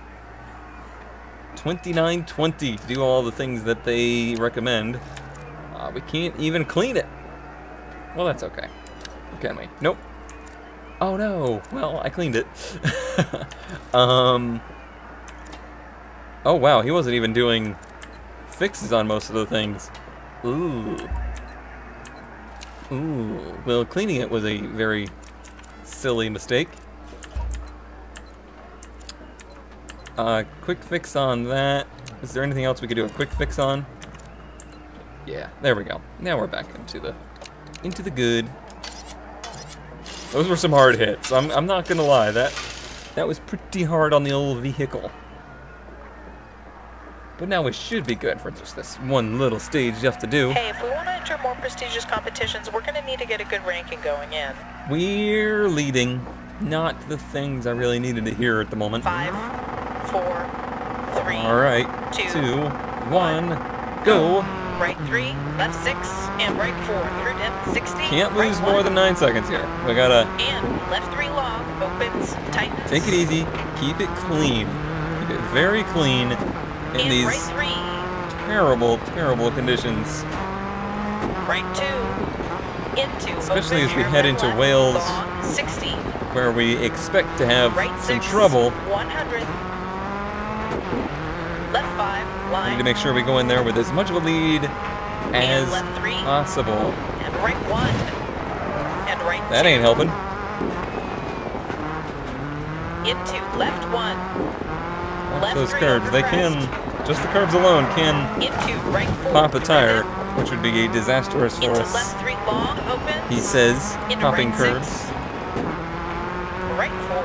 Speaker 1: 2920 to do all the things that they recommend. We can't even clean it. Well, that's okay. Can we? Nope. Oh no. Well, I cleaned it. Oh wow, he wasn't even doing fixes on most of the things. Ooh. Ooh. Well, cleaning it was a very silly mistake. Quick fix on that. Is there anything else we could do a quick fix on? Yeah, there we go. Now we're back into the good. Those were some hard hits. I'm not gonna lie. That was pretty hard on the old vehicle. But now we should be good for just this one little stage you have to do.
Speaker 2: Hey, if we want to enter more prestigious competitions, we're gonna need to get a good ranking going in.
Speaker 1: We're leading. Not the things I really needed to hear at the moment.
Speaker 2: 5, 4, 3.
Speaker 1: All right.
Speaker 2: 2,
Speaker 1: 1, go.
Speaker 2: Right 3, left 6, and right 4 through dip 60.
Speaker 1: Can't lose
Speaker 2: right
Speaker 1: more
Speaker 2: 1,
Speaker 1: than 9 seconds here. We gotta.
Speaker 2: And left 3 long, opens, tightens.
Speaker 1: Take it easy. Keep it clean. Keep it very clean in
Speaker 2: and
Speaker 1: these
Speaker 2: right 3.
Speaker 1: terrible, terrible conditions.
Speaker 2: Right 2. Into.
Speaker 1: Especially
Speaker 2: open,
Speaker 1: as we head into
Speaker 2: left,
Speaker 1: Wales,
Speaker 2: long, 60.
Speaker 1: where we expect to have
Speaker 2: Right
Speaker 1: some
Speaker 2: 6,
Speaker 1: trouble.
Speaker 2: 100. Left 5, line.
Speaker 1: We need to make sure we go in there with as much of a lead as
Speaker 2: and left 3,
Speaker 1: possible.
Speaker 2: and right 1, and right
Speaker 1: That
Speaker 2: 2.
Speaker 1: ain't helping.
Speaker 2: Into left 1.
Speaker 1: Watch
Speaker 2: Left
Speaker 1: those
Speaker 2: 3
Speaker 1: curbs.
Speaker 2: over
Speaker 1: They
Speaker 2: crest.
Speaker 1: can, just the curbs alone can
Speaker 2: Into right 4.
Speaker 1: pop a tire,
Speaker 2: through
Speaker 1: which would be disastrous for
Speaker 2: dip. Into
Speaker 1: us.
Speaker 2: left 3 long, opens.
Speaker 1: He says,
Speaker 2: Into
Speaker 1: popping
Speaker 2: right
Speaker 1: curbs.
Speaker 2: 6. Right 4.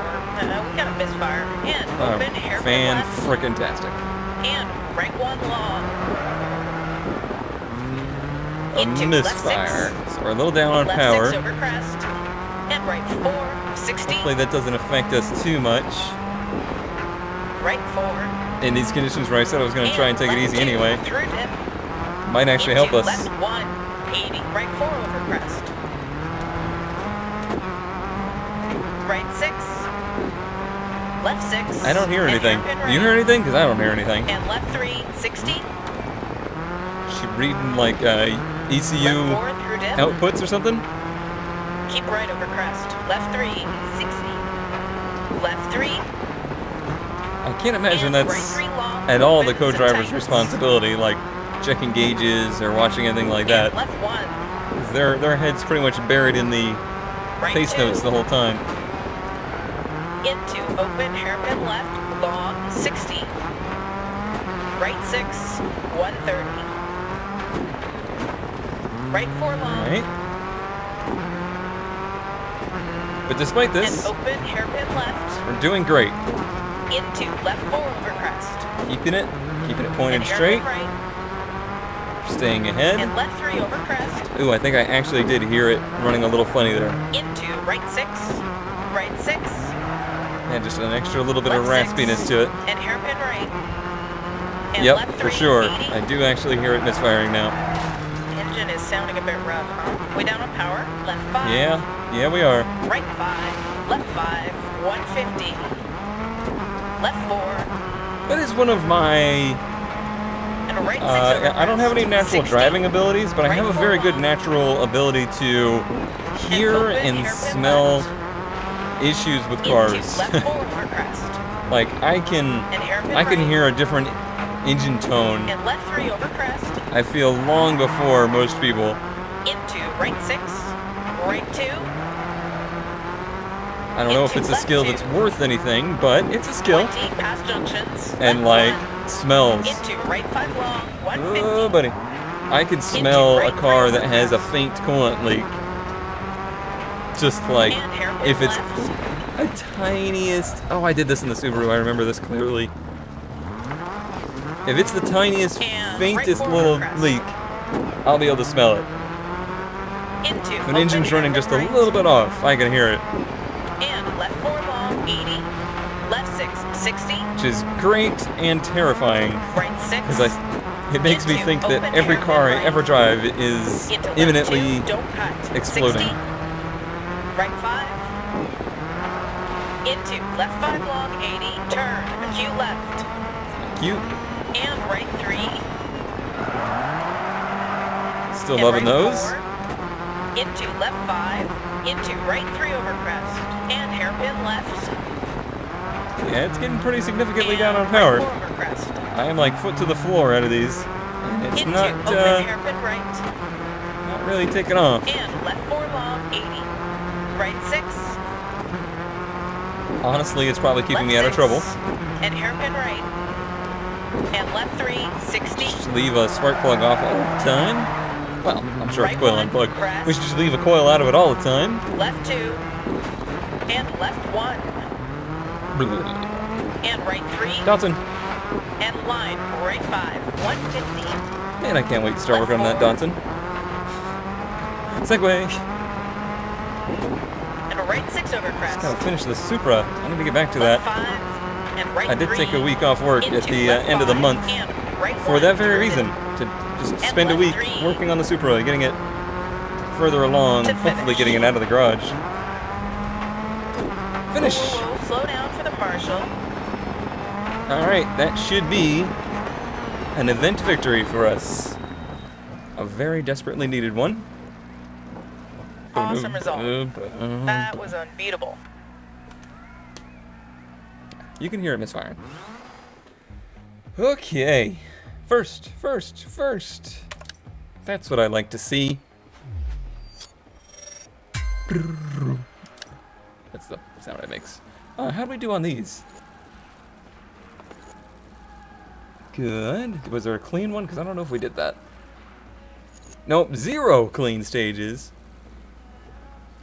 Speaker 2: We got a misfire. And open, hairpin left.
Speaker 1: Fan-frickin-tastic.
Speaker 2: And right 1 long.
Speaker 1: A
Speaker 2: Into left 6.
Speaker 1: misfire. So we're a little down on
Speaker 2: Left
Speaker 1: power.
Speaker 2: 6 over crest. And right 4, 60.
Speaker 1: Hopefully that doesn't affect us too much.
Speaker 2: Right 4.
Speaker 1: In these conditions where I said I was going to try and take it
Speaker 2: left
Speaker 1: easy
Speaker 2: 2
Speaker 1: anyway.
Speaker 2: Through dip.
Speaker 1: Might actually help
Speaker 2: Into
Speaker 1: us.
Speaker 2: Left 1, 80. Right 4 over crest. Right 6. Left 6.
Speaker 1: I don't hear
Speaker 2: and
Speaker 1: anything.
Speaker 2: hairpin
Speaker 1: Do
Speaker 2: right.
Speaker 1: you hear anything? Because I don't hear anything.
Speaker 2: And left 3, 60.
Speaker 1: She reading like ECU
Speaker 2: Left 4 through dip.
Speaker 1: outputs or something?
Speaker 2: Keep right over crest. Left 3, 60. Left 3.
Speaker 1: I can't imagine
Speaker 2: and
Speaker 1: that's
Speaker 2: right 3 long,
Speaker 1: at all the
Speaker 2: opens and
Speaker 1: co-driver's
Speaker 2: tightens.
Speaker 1: responsibility, like checking gauges or watching anything like that.
Speaker 2: And left 1.
Speaker 1: 'Cause their head's pretty much buried in the
Speaker 2: Right
Speaker 1: pace
Speaker 2: 2.
Speaker 1: notes the whole time.
Speaker 2: Into open hairpin left, long, 60. Right 6, 130. Right 4 long.
Speaker 1: Right? But despite this,
Speaker 2: And open hairpin left.
Speaker 1: we're doing great.
Speaker 2: Into left 4 over crest.
Speaker 1: Keeping it pointed
Speaker 2: and
Speaker 1: straight,
Speaker 2: hairpin right.
Speaker 1: staying ahead.
Speaker 2: And left 3 over crest.
Speaker 1: Ooh, I think I actually did hear it running a little funny there.
Speaker 2: Into right 6. Right 6.
Speaker 1: Yeah, just an extra little bit of
Speaker 2: Left 6.
Speaker 1: raspiness to it.
Speaker 2: And hairpin right. And
Speaker 1: Yep,
Speaker 2: left
Speaker 1: for
Speaker 2: 3,
Speaker 1: sure.
Speaker 2: 80.
Speaker 1: I do actually hear it misfiring now.
Speaker 2: Engine is sounding a bit rough, huh? We down on power. Left 5.
Speaker 1: Yeah, we are.
Speaker 2: Right 5. Left 5. 150. Left 4.
Speaker 1: That is one of my...
Speaker 2: And a right 6 over
Speaker 1: I don't have any
Speaker 2: crest.
Speaker 1: natural
Speaker 2: 60.
Speaker 1: driving abilities, but I
Speaker 2: Right
Speaker 1: have a
Speaker 2: 4
Speaker 1: very good
Speaker 2: long.
Speaker 1: natural ability to hear
Speaker 2: open
Speaker 1: and
Speaker 2: hairpin
Speaker 1: smell
Speaker 2: left.
Speaker 1: issues with
Speaker 2: Into
Speaker 1: cars.
Speaker 2: left 4 over crest.
Speaker 1: Like, I
Speaker 2: And
Speaker 1: can
Speaker 2: hairpin right.
Speaker 1: hear a different engine tone,
Speaker 2: And left 3 over crest.
Speaker 1: I feel, long before most people.
Speaker 2: Into right 6. Right 2.
Speaker 1: I don't know if
Speaker 2: Into
Speaker 1: it's a
Speaker 2: left
Speaker 1: skill
Speaker 2: 2.
Speaker 1: that's worth anything, but it's a skill.
Speaker 2: 20 past junctions.
Speaker 1: And
Speaker 2: left
Speaker 1: like,
Speaker 2: 1.
Speaker 1: smells.
Speaker 2: Into right 5 long. 150.
Speaker 1: Oh, buddy. I can smell a car that has a faint coolant leak. Just like, if it's a tiniest... Oh, I did this in the Subaru, I remember this clearly. If it's the tiniest, faintest little leak, I'll be able to smell it. If an engine's running just a little bit off, I can hear it.
Speaker 2: And left 4 long, 80. Left 6, 60.
Speaker 1: Which is great and terrifying.
Speaker 2: Right 6.
Speaker 1: Because it makes me think that every car I ever drive is imminently exploding.
Speaker 2: 60. Right 5. Into left 5 long, 80. Turn, Q left.
Speaker 1: Cute.
Speaker 2: And right 3.
Speaker 1: Still loving those.
Speaker 2: 4. Into left 5. Into right 3 over crest. And hairpin left.
Speaker 1: Yeah, it's getting pretty significantly down on power.
Speaker 2: Right 4 over crest.
Speaker 1: I am like foot to the floor out of these. And it's
Speaker 2: Into
Speaker 1: not,
Speaker 2: open hairpin right.
Speaker 1: not really taking off.
Speaker 2: And left 4 long, 80. Right 6.
Speaker 1: Honestly, it's probably keeping
Speaker 2: Left
Speaker 1: me out of
Speaker 2: 6.
Speaker 1: trouble.
Speaker 2: And hairpin right. And left 3, 60.
Speaker 1: Just leave a spark plug off all the time. Well, I'm sure it's
Speaker 2: Right
Speaker 1: coil
Speaker 2: 1,
Speaker 1: unplugged.
Speaker 2: crest.
Speaker 1: We should just leave a coil out of it all the time.
Speaker 2: Left 2. And left 1. And right 3.
Speaker 1: Dodson.
Speaker 2: And line, right 5. 150.
Speaker 1: Man, I can't wait to start working on that Dodson. Segway.
Speaker 2: And right 6 over crest.
Speaker 1: Gotta finish the Supra. I need to get back to
Speaker 2: Left
Speaker 1: that.
Speaker 2: 5. And right
Speaker 1: I did
Speaker 2: 3.
Speaker 1: take a week off work at
Speaker 2: Into
Speaker 1: the
Speaker 2: left
Speaker 1: end of the
Speaker 2: 5.
Speaker 1: month
Speaker 2: And right
Speaker 1: for
Speaker 2: 1
Speaker 1: that very
Speaker 2: through
Speaker 1: reason.
Speaker 2: it.
Speaker 1: To just
Speaker 2: And
Speaker 1: spend a
Speaker 2: left
Speaker 1: week
Speaker 2: 3.
Speaker 1: working on the Supra, getting it further along,
Speaker 2: To
Speaker 1: hopefully
Speaker 2: finish.
Speaker 1: getting it out of the garage. Finish!
Speaker 2: Whoa, slow down for the partial.
Speaker 1: Alright, that should be an event victory for us. A very desperately needed one.
Speaker 2: Awesome result. That was unbeatable.
Speaker 1: You can hear it misfiring. Okay. First. That's what I like to see. That's the sound it makes. How do we do on these? Good. Was there a clean one? Because I don't know if we did that. Nope, 0 clean stages.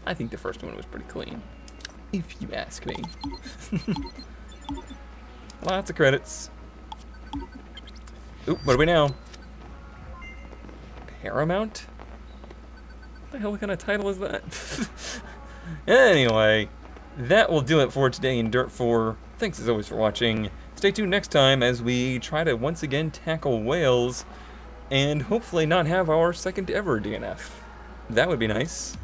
Speaker 1: I think the first one was pretty clean, if you ask me. Lots of credits. Oop, what are we now? Paramount? What the hell kind of title is that? Anyway, that will do it for today in Dirt 4. Thanks as always for watching. Stay tuned next time as we try to once again tackle Wales and hopefully not have our second ever DNF. That would be nice.